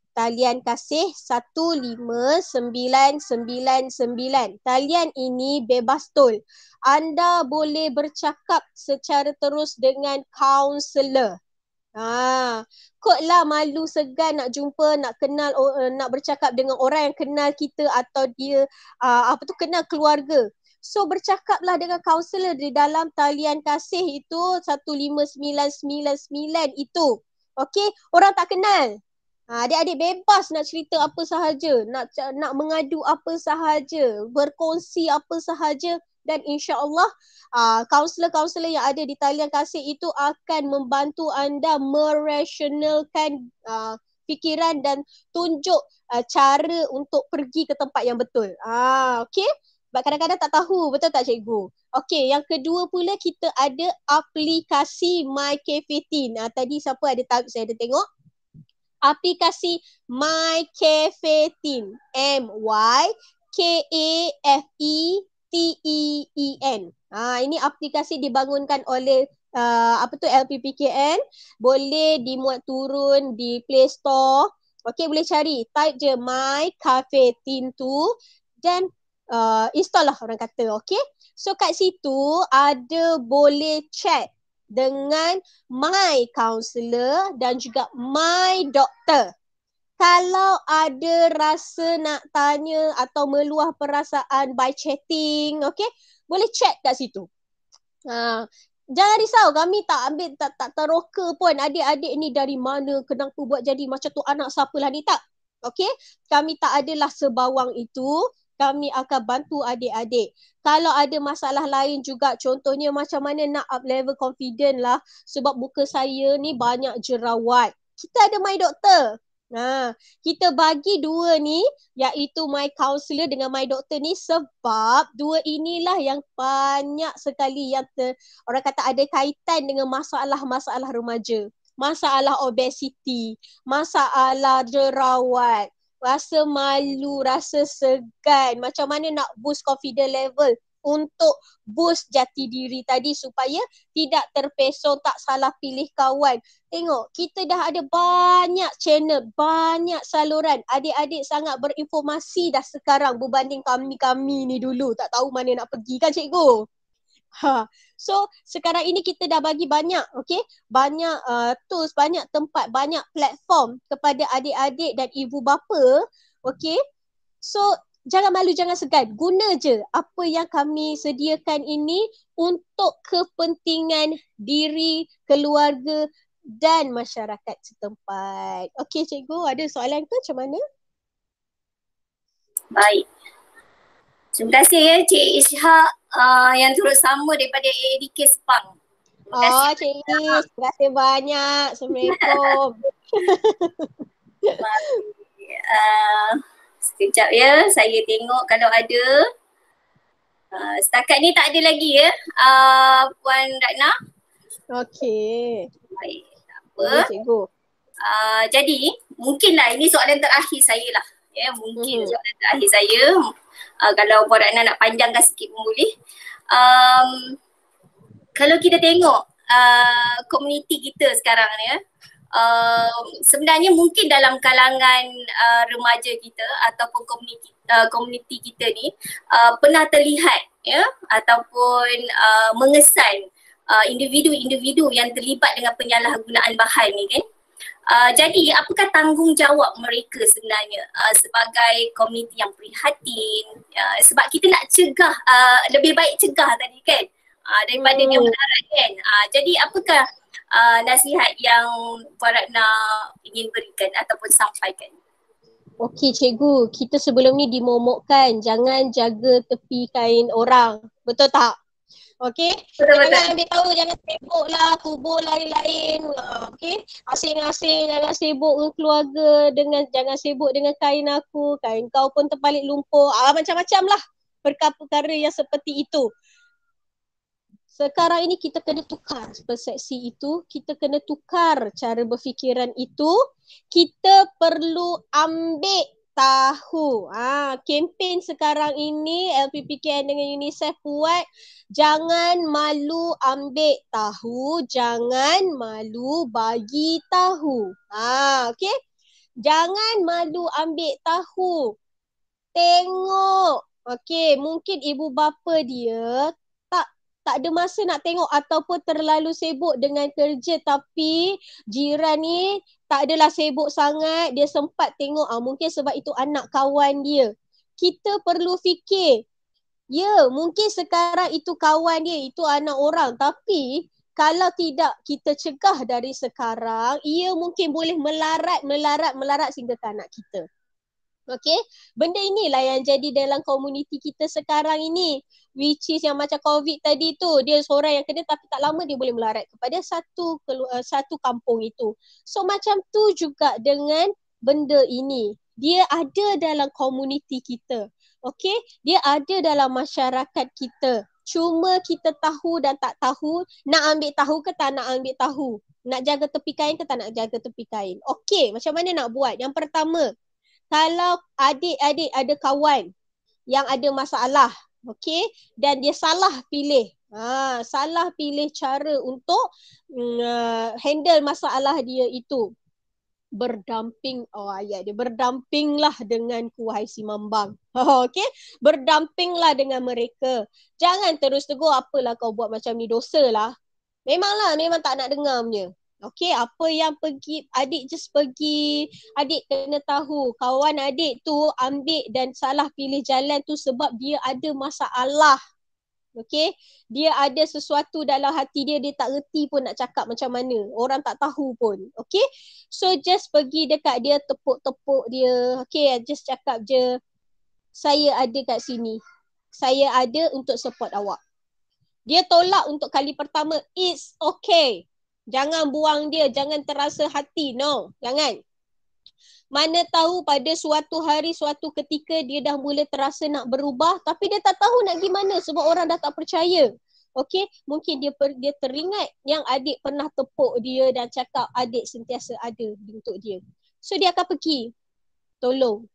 Talian kasih 15999. Talian ini bebas tol. Anda boleh bercakap secara terus dengan kaunselor. Kotlah malu segan nak jumpa, nak kenal, nak bercakap dengan orang yang kenal kita atau dia kenal keluarga. So bercakaplah dengan kaunselor di dalam talian kasih itu 15999 itu. Okey, orang tak kenal. Adik-adik bebas nak cerita apa sahaja, nak mengadu apa sahaja, berkongsi apa sahaja, dan insya-Allah kaunselor-kaunselor yang ada di talian kasih itu akan membantu anda merasionalkan fikiran dan tunjuk cara untuk pergi ke tempat yang betul. Okey? Sebab kadang-kadang tak tahu, betul tak cikgu? Okey, yang kedua pula kita ada aplikasi MyCafe18. Tadi siapa ada saya ada tengok? Aplikasi MyCafe18. MyCafe18. Ini aplikasi dibangunkan oleh LPPKN. Boleh dimuat turun di Play Store. Okey, boleh cari. Type je MyCafe18 tu dan install lah orang kata. Okey. So kat situ ada boleh chat dengan my counselor dan juga my doctor. Kalau ada rasa nak tanya atau meluah perasaan by chatting, okey, boleh chat kat situ. Jangan risau, kami tak ambil tak teroka pun adik-adik ni dari mana, kenapa buat jadi macam tu, anak siapalah ni, tak. Okey, kami tak adalah sebawang itu. Kami akan bantu adik-adik. Kalau ada masalah lain juga, contohnya macam mana nak up level confident lah, sebab muka saya ni banyak jerawat. Kita ada my doctor. Kita bagi dua ni, iaitu my counselor dengan my doctor ni, sebab dua inilah yang banyak sekali yang orang kata ada kaitan dengan masalah-masalah remaja. Masalah obesiti, masalah jerawat, rasa malu, rasa segan, macam mana nak boost confidence level untuk boost jati diri tadi supaya tidak terpesong, tak salah pilih kawan. Tengok, kita dah ada banyak channel, banyak saluran. Adik-adik sangat berinformasi dah sekarang berbanding kami ni dulu tak tahu mana nak pergi kan cikgu. So sekarang ini kita dah bagi banyak, okey, banyak tools, banyak tempat, banyak platform kepada adik-adik dan ibu bapa, okey. So jangan malu, jangan segan, guna je apa yang kami sediakan ini untuk kepentingan diri, keluarga dan masyarakat setempat. Okey cikgu, ada soalan ke macam mana? Baik. Terima kasih ya Cik Ishak yang turut sama daripada AADK Sepang. Cik Ish, terima kasih banyak. Assalamualaikum. Sekejap ya, saya tengok kalau ada. Setakat ni tak ada lagi ya, Puan Ratna. Okey. Baik, tak apa. Boleh cikgu. Jadi mungkinlah ini soalan terakhir saya lah. Ya, mungkin soalan terakhir saya. Kalau Puan Ratna nak panjangkan sikit pun boleh. Kalau kita tengok komuniti kita sekarang ni ya, sebenarnya mungkin dalam kalangan remaja kita ataupun komuniti kita ni pernah terlihat ya, ataupun mengesan individu-individu yang terlibat dengan penyalahgunaan bahan ni kan. Jadi apakah tanggungjawab mereka sebenarnya sebagai komuniti yang prihatin, sebab kita nak cegah, lebih baik cegah tadi kan, daripada dia melarat kan. Jadi apakah nasihat yang Puan Ratna ingin berikan ataupun sampaikan? Okey cikgu, kita sebelum ni dimomokkan jangan jaga tepi kain orang. Betul tak? Okey, jangan ambil tahu, jangan sibuk lah, kubur lain-lain. Okey, asing-asing jangan sibuk dengan keluarga, jangan sibuk dengan kain aku, kain kau pun terbalik lumpur. Macam-macam lah perkara-perkara yang seperti itu. Sekarang ini kita kena tukar persepsi itu, kita kena tukar cara berfikiran itu. Kita perlu ambil tahu. Kempen sekarang ini LPPKN dengan UNICEF buat, jangan malu ambil tahu, jangan malu bagi tahu. Okey. Jangan malu ambil tahu. Tengok. Okey, mungkin ibu bapa dia tak ada masa nak tengok ataupun terlalu sibuk dengan kerja, tapi jiran ni tak adalah sibuk sangat, dia sempat tengok, mungkin sebab itu anak kawan dia. Kita perlu fikir, ya mungkin sekarang itu kawan dia, itu anak orang, tapi kalau tidak kita cegah dari sekarang, ia mungkin boleh melarat sehingga ke anak kita. Okay, benda inilah yang jadi dalam komuniti kita sekarang ini, which is yang macam COVID tadi tu, dia seorang yang kena tapi tak lama dia boleh melarat kepada satu kampung itu. So macam tu juga dengan benda ini, dia ada dalam komuniti kita, okay, dia ada dalam masyarakat kita. Cuma kita tahu dan tak tahu, nak ambil tahu ke tak nak ambil tahu, nak jaga tepi kain ke tak nak jaga tepi kain. Okay, macam mana nak buat? Yang pertama, kalau adik-adik ada kawan yang ada masalah, okey, dan dia salah pilih, salah pilih cara untuk handle masalah dia itu, berdamping, ayat dia, berdampinglah denganku wahai si Mambang. Okey, berdampinglah dengan mereka. Jangan terus tegur, apalah kau buat macam ni, dosa lah. Memang tak nak dengar punya. Okey, apa yang adik just pergi, adik kena tahu kawan adik tu ambil dan salah pilih jalan tu sebab dia ada masalah. Okey, dia ada sesuatu dalam hati dia, dia tak reti pun nak cakap macam mana, orang tak tahu pun. Okey, so just pergi dekat dia, tepuk-tepuk dia. Okey, just cakap je, saya ada kat sini, saya ada untuk support awak. Dia tolak untuk kali pertama, it's okay. Jangan buang dia, jangan terasa hati, no, jangan. Mana tahu pada suatu hari, suatu ketika dia dah mula terasa nak berubah, tapi dia tak tahu nak gimana sebab orang dah tak percaya. Okey, mungkin dia teringat yang adik pernah tepuk dia dan cakap adik sentiasa ada untuk dia. So dia akan pergi tolong.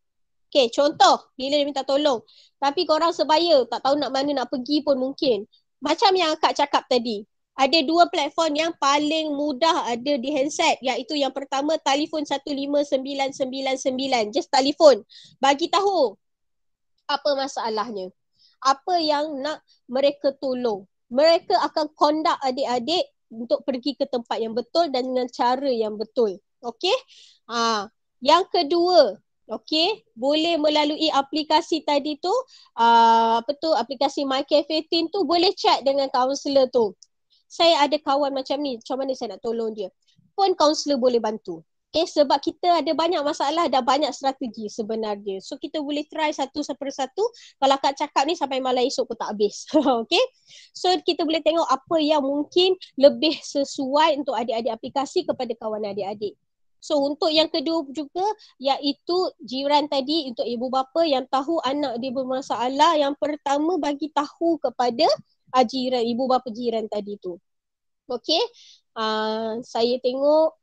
Okey, contoh bila dia minta tolong, tapi korang sebaya tak tahu nak mana nak pergi pun mungkin. Macam yang Kak cakap tadi, ada dua platform yang paling mudah ada di handset, iaitu yang pertama telefon 15999. Just telefon, bagi tahu apa masalahnya, apa yang nak mereka tolong. Mereka akan conduct adik-adik untuk pergi ke tempat yang betul dan dengan cara yang betul. Okey? Yang kedua, okey, boleh melalui aplikasi tadi tu, aplikasi My Cafe Teen tu, boleh chat dengan kaunselor tu. Saya ada kawan macam ni, macam mana saya nak tolong dia? Pun kaunselor boleh bantu. Okay, sebab kita ada banyak masalah dan banyak strategi sebenarnya. So kita boleh try satu persatu. Kalau Kak cakap ni sampai malam esok pun tak habis. Okay, so kita boleh tengok apa yang mungkin lebih sesuai untuk adik-adik aplikasi kepada kawan adik-adik. So untuk yang kedua juga iaitu jiran tadi, untuk ibu bapa yang tahu anak dia bermasalah, yang pertama bagi tahu kepada jiran, ibu bapa jiran tadi tu. Okey, saya tengok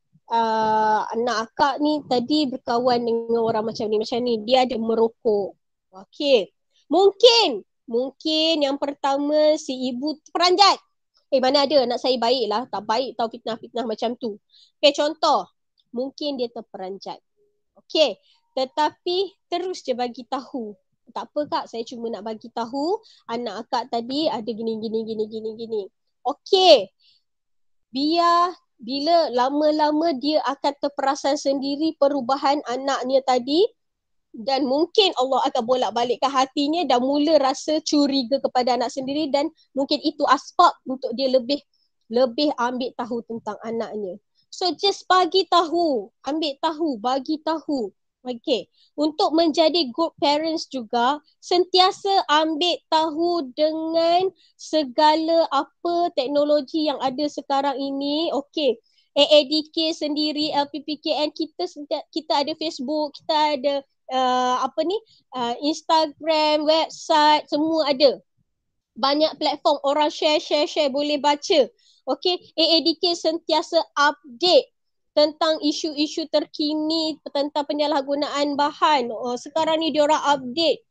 anak akak ni tadi berkawan dengan orang macam ni, dia ada merokok. Okey, mungkin yang pertama si ibu peranjat. Mana ada anak saya baik lah, tak baik tahu fitnah-fitnah macam tu. Okay, contoh, mungkin dia terperanjat. Okay, tetapi terus je bagi tahu. Tak apa kak, saya cuma nak bagi tahu anak akak tadi ada gini. Okay, biar bila lama-lama dia akan terperasan sendiri perubahan anaknya tadi, dan mungkin Allah akan bolak-balikkan hatinya dan mula rasa curiga kepada anak sendiri, dan mungkin itu asbab untuk dia lebih ambil tahu tentang anaknya. So just bagi tahu, bagi tahu. Okay. Untuk menjadi good parents juga, sentiasa ambil tahu dengan segala apa teknologi yang ada sekarang ini. Okay. AADK sendiri, LPPKN, kita ada Facebook, kita ada Instagram, website, semua ada. Banyak platform orang share, boleh baca. Okay, AADK sentiasa update tentang isu-isu terkini tentang penyalahgunaan bahan. Sekarang ni diorang update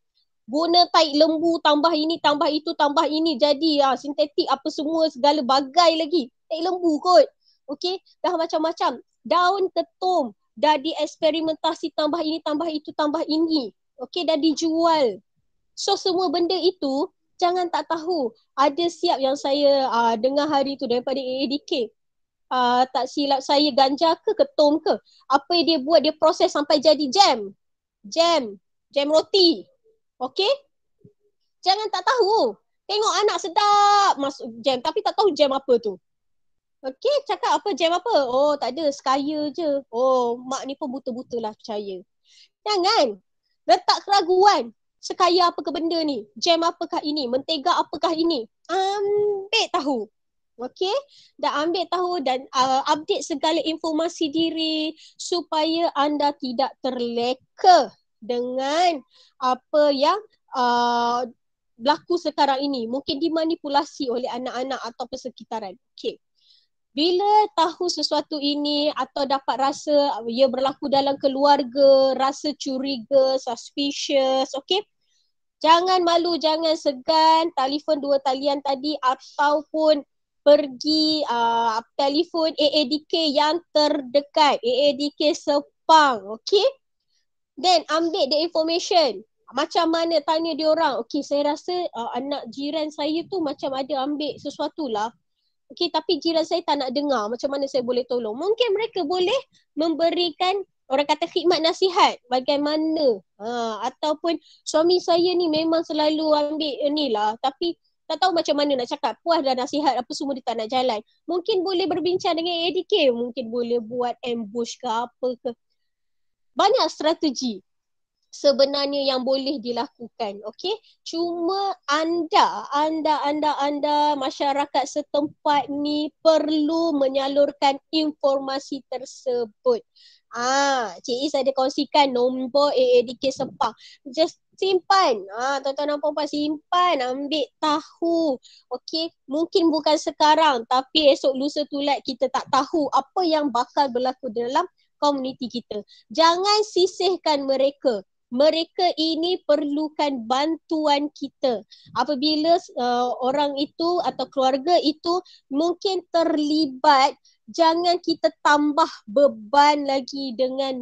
guna taik lembu, tambah ini, tambah itu, tambah ini, jadi sintetik apa semua, segala bagai lagi. Taik lembu kot. Okay, dah macam-macam. Daun ketum dah dieksperimentasi, tambah ini, tambah itu, tambah ini. Okay, dah dijual. So semua benda itu jangan tak tahu. Ada siap yang saya dengar hari tu daripada AADK. Tak silap saya, ganja ke ketum ke, apa yang dia buat, dia proses sampai jadi jam roti. Okay, jangan tak tahu. Tengok anak sedap masuk jam, tapi tak tahu jam apa tu. Okay, cakap apa jam apa? Oh tak ada, sekaya je. Oh mak ni pun buta-buta lah percaya. Jangan letak keraguan. Sekaya apakah benda ni? Jam apakah ini? Mentega apakah ini? Ambil tahu. Okay, dan ambil tahu dan update segala informasi diri supaya anda tidak terleka dengan apa yang berlaku sekarang ini. Mungkin dimanipulasi oleh anak-anak atau persekitaran. Okay. Bila tahu sesuatu ini atau dapat rasa ia berlaku dalam keluarga, rasa curiga, suspicious, okay? Jangan malu, jangan segan, telefon 2 talian tadi ataupun pergi telefon AADK yang terdekat, AADK Sepang, okay? Then ambil the information. Macam mana, tanya dia orang. Okay, saya rasa anak jiran saya tu macam ada ambil sesuatu lah. Okay, tapi jiran saya tak nak dengar, macam mana saya boleh tolong? Mungkin mereka boleh memberikan, orang kata, khidmat nasihat bagaimana. Ataupun suami saya ni memang selalu ambil ni lah, tapi tak tahu macam mana nak cakap, puas dah nasihat apa semua dia tak nak jalan. Mungkin boleh berbincang dengan ADK, mungkin boleh buat ambush ke apa ke. Banyak strategi sebenarnya yang boleh dilakukan. Okey, cuma anda masyarakat setempat ni perlu menyalurkan informasi tersebut. Cik Is ada kongsikan nombor AADK Sepang. Just simpan. Tuan-tuan dan puan-puan, simpan, ambil tahu. Okey, mungkin bukan sekarang tapi esok lusa tulat kita tak tahu apa yang bakal berlaku dalam komuniti kita. Jangan sisihkan mereka. Mereka ini perlukan bantuan kita. Apabila orang itu atau keluarga itu mungkin terlibat, jangan kita tambah beban lagi dengan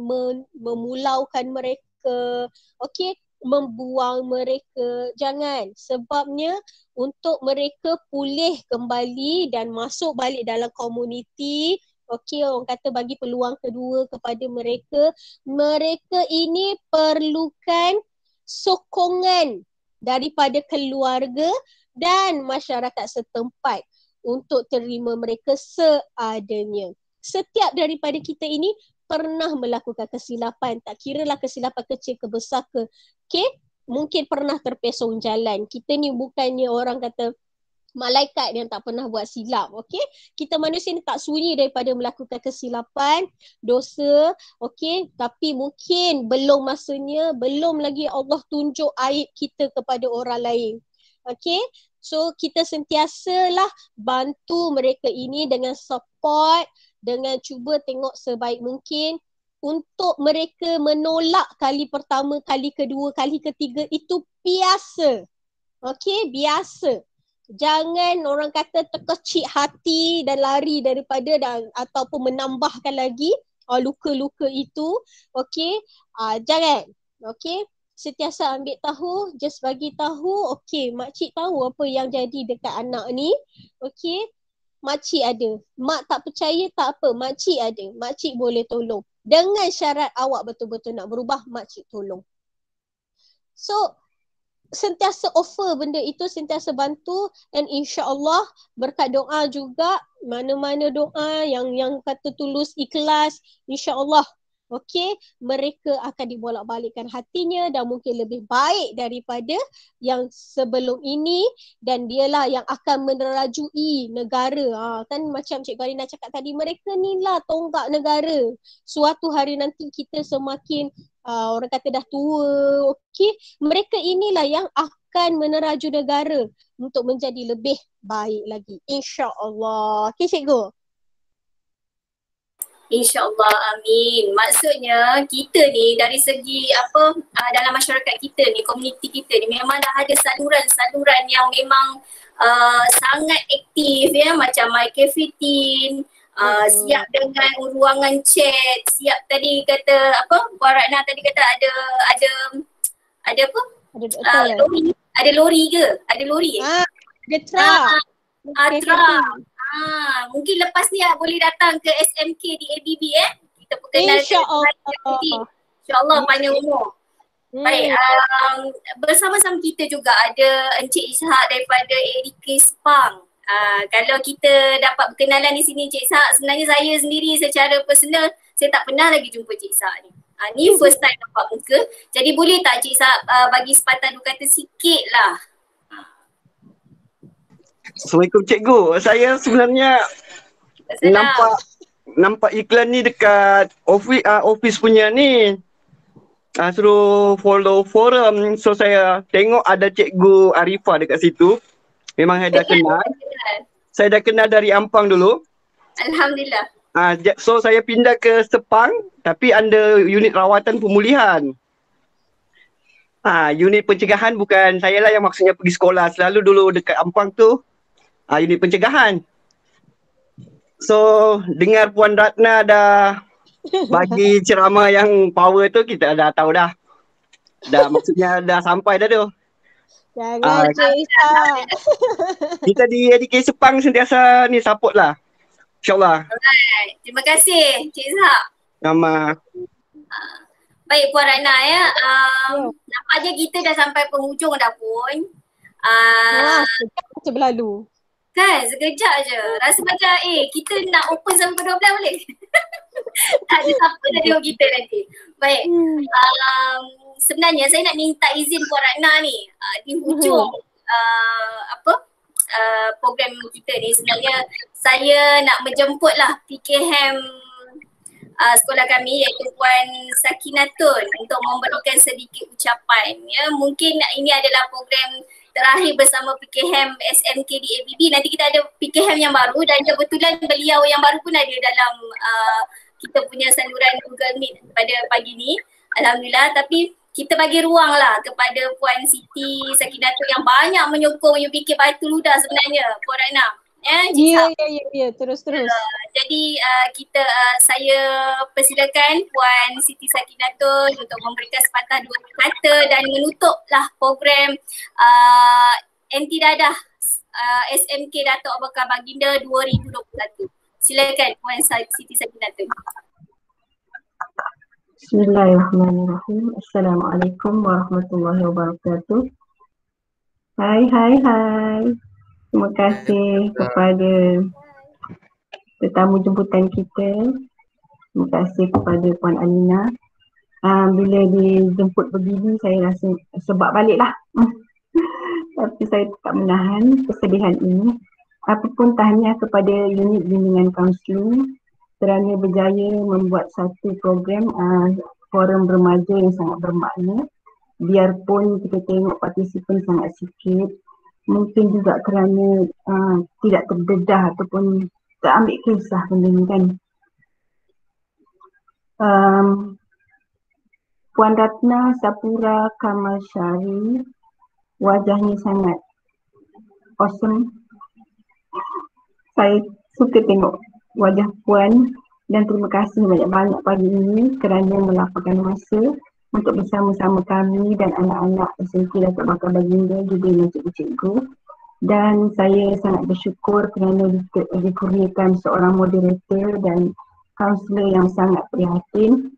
memulaukan mereka. Okey, membuang mereka. Jangan. Sebabnya untuk mereka pulih kembali dan masuk balik dalam komuniti, okey, orang kata bagi peluang kedua kepada mereka. Mereka ini perlukan sokongan daripada keluarga dan masyarakat setempat untuk terima mereka seadanya. Setiap daripada kita ini pernah melakukan kesilapan, tak kiralah kesilapan kecil ke besar ke. Okey, mungkin pernah terpesong jalan. Kita ni bukannya orang kata malaikat yang tak pernah buat silap. Okey, kita manusia ni tak sunyi daripada melakukan kesilapan, dosa. Okey, tapi mungkin belum masanya, belum lagi Allah tunjuk aib kita kepada orang lain. Okey, so kita sentiasalah bantu mereka ini dengan support, dengan cuba tengok sebaik mungkin untuk mereka menolak kali pertama, kali kedua, kali ketiga itu biasa. Okey, biasa. Jangan orang kata terkecil hati dan lari daripada dan ataupun menambahkan lagi luka-luka itu. Okey, jangan. Okey, sentiasa ambil tahu, just bagi tahu. Okey, makcik tahu apa yang jadi dekat anak ni. Okey, makcik ada. Mak tak percaya tak apa, makcik ada. Makcik boleh tolong. Dengan syarat awak betul-betul nak berubah, makcik tolong. So, sentiasa offer benda itu, sentiasa bantu, dan insya-Allah berkat doa juga, mana-mana doa yang kata tulus, ikhlas, insya-Allah okey, mereka akan dibolak-balikkan hatinya dan mungkin lebih baik daripada yang sebelum ini, dan dialah yang akan menerajui negara. Kan macam Cikgu Arina cakap tadi, mereka ni lah tonggak negara. Suatu hari nanti kita semakin orang kata dah tua, okey, mereka inilah yang akan meneraju negara untuk menjadi lebih baik lagi, insya-Allah. Okey cikgu. InsyaAllah, amin. Maksudnya kita ni dari segi dalam masyarakat kita ni, komuniti kita ni memang dah ada saluran-saluran yang memang sangat aktif ya, macam My Cafe Teen, siap dengan ruangan chat, siap tadi kata Puan Ratna tadi kata ada apa? Lori. Ada lori ke? Ada lori? Ada truck. Truck. Mungkin lepas ni boleh datang ke SMK di ABB kita perkenalkan. InsyaAllah panjang umur. Baik, bersama-sama kita juga ada Encik Ishak daripada ADK Sepang. Kalau kita dapat berkenalan di sini Encik Ishak, sebenarnya saya sendiri secara personal saya tak pernah lagi jumpa Encik Ishak ni. Ni first time nampak muka. Jadi boleh tak Encik Ishak bagi sepatah dua kata sikit lah. Assalamualaikum cikgu. Saya sebenarnya nampak iklan ni dekat office punya ni. Suruh follow forum. So saya tengok ada cikgu Arifah dekat situ. Memang saya dah kenal. Saya dah kenal dari Ampang dulu. Alhamdulillah. So saya pindah ke Sepang tapi under unit rawatan pemulihan. Unit pencegahan bukan saya lah yang maksudnya pergi sekolah. Selalu dulu dekat Ampang tu unit pencegahan. So dengar Puan Ratna dah bagi ceramah yang power tu, kita dah tahu dah. Maksudnya dah sampai dah tu. Jangan Cik Ishak. Kita di ADK Sepang sentiasa ni support lah. InsyaAllah. Alright. Terima kasih Cik Ishak. Sama. Baik Puan Ratna ya. Nampaknya kita dah sampai penghujung dah pun. Macam berlalu. Kan sekejap je. Rasa macam kita nak open sampai pukul 12 boleh? Tak ada siapa dah tengok kita nanti. Baik. Sebenarnya saya nak minta izin Puan Ratna ni di hujung program kita ni. Sebenarnya saya nak menjemput lah PKM sekolah kami iaitu Puan Sakinatun untuk memberikan sedikit ucapan. Ya, mungkin ini adalah program terakhir bersama PKM SMK di ABB. Nanti kita ada PKM yang baru dan kebetulan beliau yang baru pun ada dalam kita punya saluran Google Meet pada pagi ni. Alhamdulillah. Tapi kita bagi ruang lah kepada Puan Siti Sakinatun yang banyak menyokong You Fikir Batu Ludah sebenarnya Puan Ratna. Ya, terus. Jadi saya persilakan Puan Siti Sakinatun untuk memberikan sepatah dua kata dan menutuplah program Anti Dadah SMK Datuk Abu Bakar Baginda 2021. Silakan Puan Siti Sakinatun. Bismillahirrahmanirrahim. Assalamualaikum warahmatullahi wabarakatuh. Hai. Terima kasih kepada tetamu jemputan kita. Terima kasih kepada Puan Alina. Bila dijemput begini saya rasa sebab baliklah. Tapi saya tak menahan kesedihan ini. Apapun tahniah kepada unit bimbingan kaunseling kerana berjaya membuat satu program forum remaja yang sangat bermakna. Biarpun kita tengok partisipan sangat sikit, mungkin juga kerana tidak terdedah ataupun tak ambil kisah benda ni kan. Puan Ratna Sapura Kamasyari, wajahnya sangat awesome. Saya suka tengok wajah Puan dan terima kasih banyak-banyak pagi ini kerana melapangkan masa untuk bersama-sama kami dan anak-anak SMK Datuk Bakar Baginda juga dengan cikgu-cikgu. Dan saya sangat bersyukur kerana dikurniakan seorang moderator dan kaunselor yang sangat prihatin.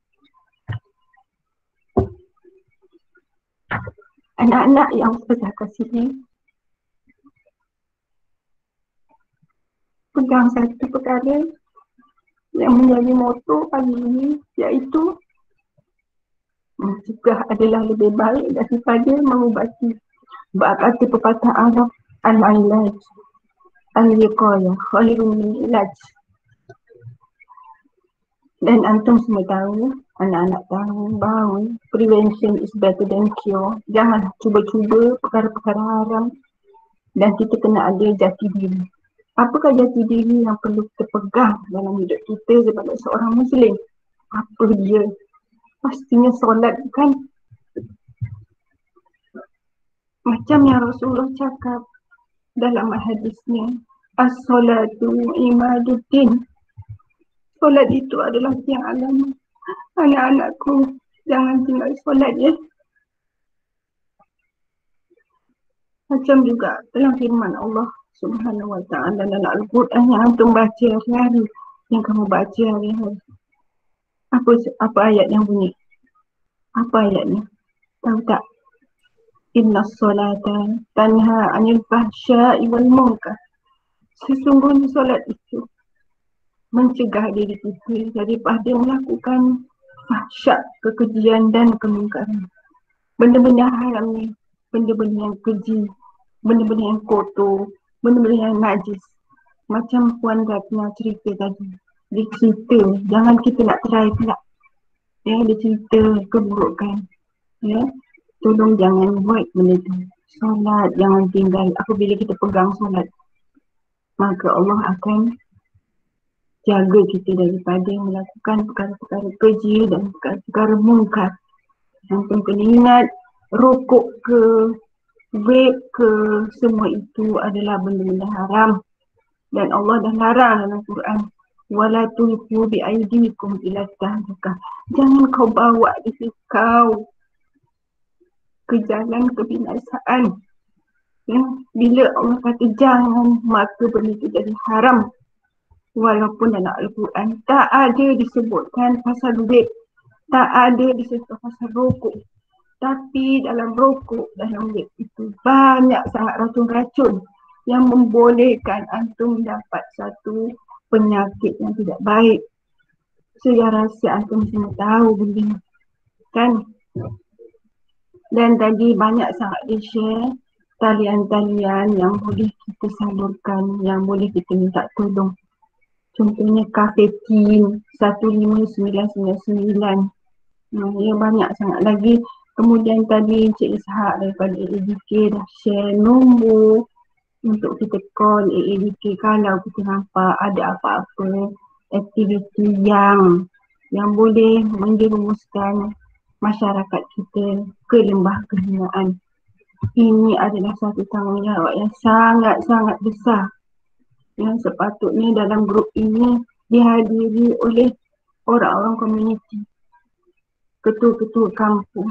Anak-anak yang saya kasihi, pegang satu perkara yang menjadi moto pagi ini, iaitu mencegah adalah lebih baik daripada mengubati. Sebab kata pepatah Arab, al-ilaj al-wiqayah khairun min ilaj. Dan antum semua tahu, anak-anak tahu bahawa prevention is better than cure. Jangan cuba-cuba perkara-perkara haram dan kita kena ada jati diri. Apakah jati diri yang perlu kita pegang dalam hidup kita sebagai seorang Muslim? Apa dia? Pastinya solat kan? Macam yang Rasulullah cakap dalam hadisnya, as-salatu imaduddin. Solat itu adalah tiang agama. Anak-anakku, jangan tinggal solat ya. Macam juga dalam firman Allah Subhanahu wa ta'ala dalam Al-Quran yang antum baca hari-hari, yang kamu baca hari-hari. Apa ayat yang bunyi? Apa ayatnya? Tahu tak? Inna solata tanha anil fahsya'i wal munkar. Sesungguhnya solat itu mencegah diri kita daripada melakukan fahsyak, kekejian dan kemungkaran. Benda-benda haram ni, benda-benda yang keji, benda-benda yang kotor, benda-benda yang najis. Macam Puan Ratna cerita tadi. Dia cerita, jangan kita nak try pula. Ya, dia cerita keburukan. Ya, tolong jangan buat benda tu. Solat jangan tinggal. Apabila kita pegang solat, maka Allah akan jaga kita daripada melakukan perkara-perkara keji dan perkara-perkara mungkar. Antum kena ingat, rokok ke, vape ke, semua itu adalah benda-benda haram. Dan Allah dah larang dalam Quran. Wala tulqu bi aydikum ila tahlukah. Jangan kau bawa diri kau ke jalan kebinasaan. Ya, bila Allah kata jangan, maka benda itu jadi haram. Walaupun dalam Al-Quran tak ada disebutkan pasal vape, tak ada disebutkan pasal rokok. Tapi dalam rokok, dalam vape itu banyak sangat racun-racun yang membolehkan antum dapat satu penyakit yang tidak baik. Saya rasa antum semua tahu benda ni, kan? Dan tadi banyak sangat di-share talian-talian yang boleh kita salurkan, yang boleh kita minta tolong. Contohnya Kafetin 15999. Ya, banyak sangat lagi. Kemudian tadi Encik Ishak daripada AADK dah share nombor untuk kita call AADK kalau kita nampak ada apa-apa aktiviti yang boleh menjerumuskan masyarakat kita ke lembah kehinaan. Ini adalah satu tanggungjawab yang sangat-sangat besar yang sepatutnya dalam grup ini dihadiri oleh orang-orang komuniti, ketua-ketua kampung,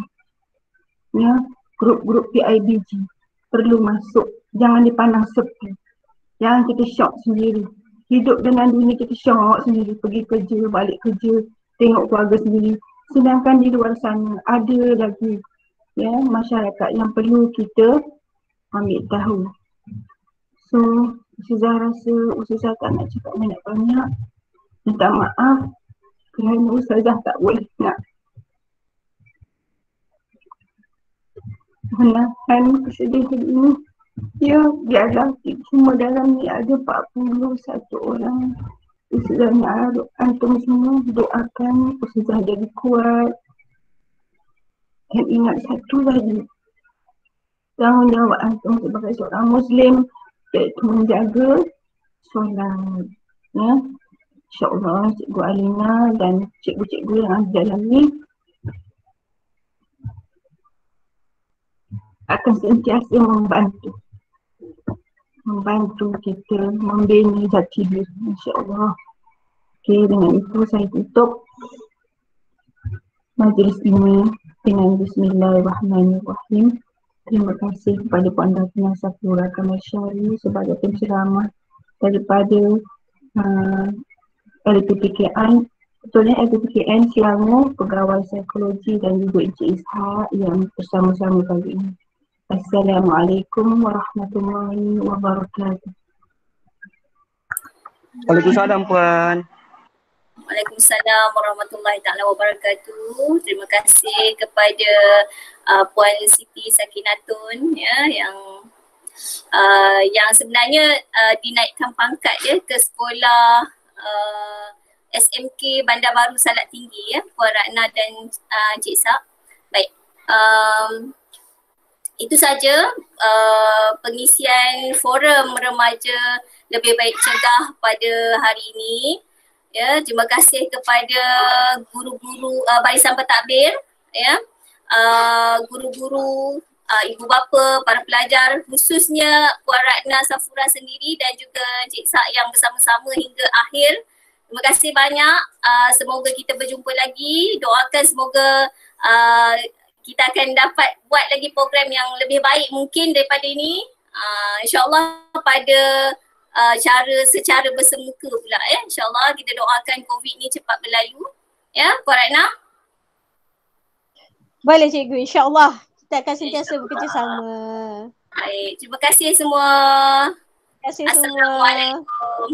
ya, grup-grup PIBG perlu masuk. Jangan dipandang sepi, jangan kita syok sendiri. Hidup dengan dunia kita syok sendiri, pergi kerja, balik kerja, tengok keluarga sendiri. Sedangkan di luar sana ada lagi, ya, masyarakat yang perlu kita ambil tahu. So, Ustazah rasa Ustazah tak nak cakap banyak-banyak. Minta maaf kerana Ustazah tak boleh nak menahan kesedihan ini. Ya, biarlah semua dalam ni ada 41 orang Islam antum semua doakan Ustazah jadi kuat dan ingat satu lagi, tanggungjawab antum sebagai seorang Muslim iaitu menjaga solat. Ya, InsyaAllah Cikgu Alina dan cikgu-cikgu yang ada dalam ni akan sentiasa membantu kita membina jati diri, insyaAllah. Okey, dengan itu saya tutup majlis ini dengan Bismillahirrahmanirrahim. Terima kasih kepada Puan Datin Safura Kamasyari sebagai penceramah daripada LPPKN. Betulnya LPPKN Selangor, Pegawai Psikologi dan juga Encik Ishak yang bersama-sama kali ini. Assalamualaikum warahmatullahi wabarakatuh. Waalaikumsalam Puan. Waalaikumsalam warahmatullahi taala wabarakatuh. Terima kasih kepada Puan Siti Sakinatun ya yang sebenarnya dinaikkan pangkat ya ke sekolah SMK Bandar Baru Salak Tinggi ya, Puan Ratna dan Cik Sak. Baik. Itu saja pengisian forum remaja lebih baik cegah pada hari ini. Ya, terima kasih kepada guru-guru barisan pentadbir ya. Guru-guru, ibu bapa, para pelajar, khususnya Puan Ratna Safura sendiri dan juga Cik Sak yang bersama-sama hingga akhir. Terima kasih banyak. Semoga kita berjumpa lagi. Doakan semoga kita akan dapat buat lagi program yang lebih baik mungkin daripada ini. InsyaAllah pada secara bersemuka pula ya. InsyaAllah kita doakan COVID ni cepat berlalu. Ya, Puan Ratna? Boleh cikgu, insyaAllah kita akan sentiasa bekerjasama. Baik, terima kasih semua. Terima kasih semua. Assalamualaikum.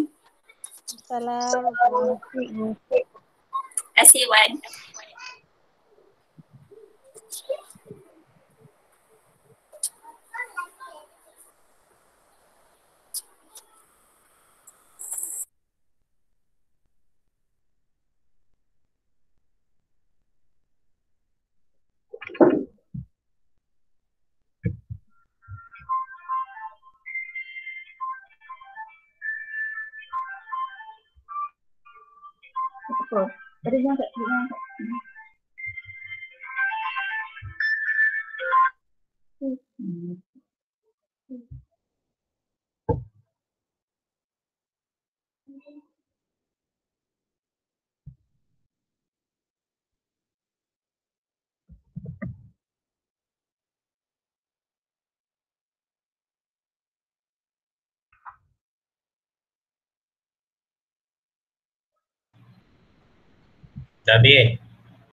Assalamualaikum. Terima kasih Wan. Ada yang tak Tabir.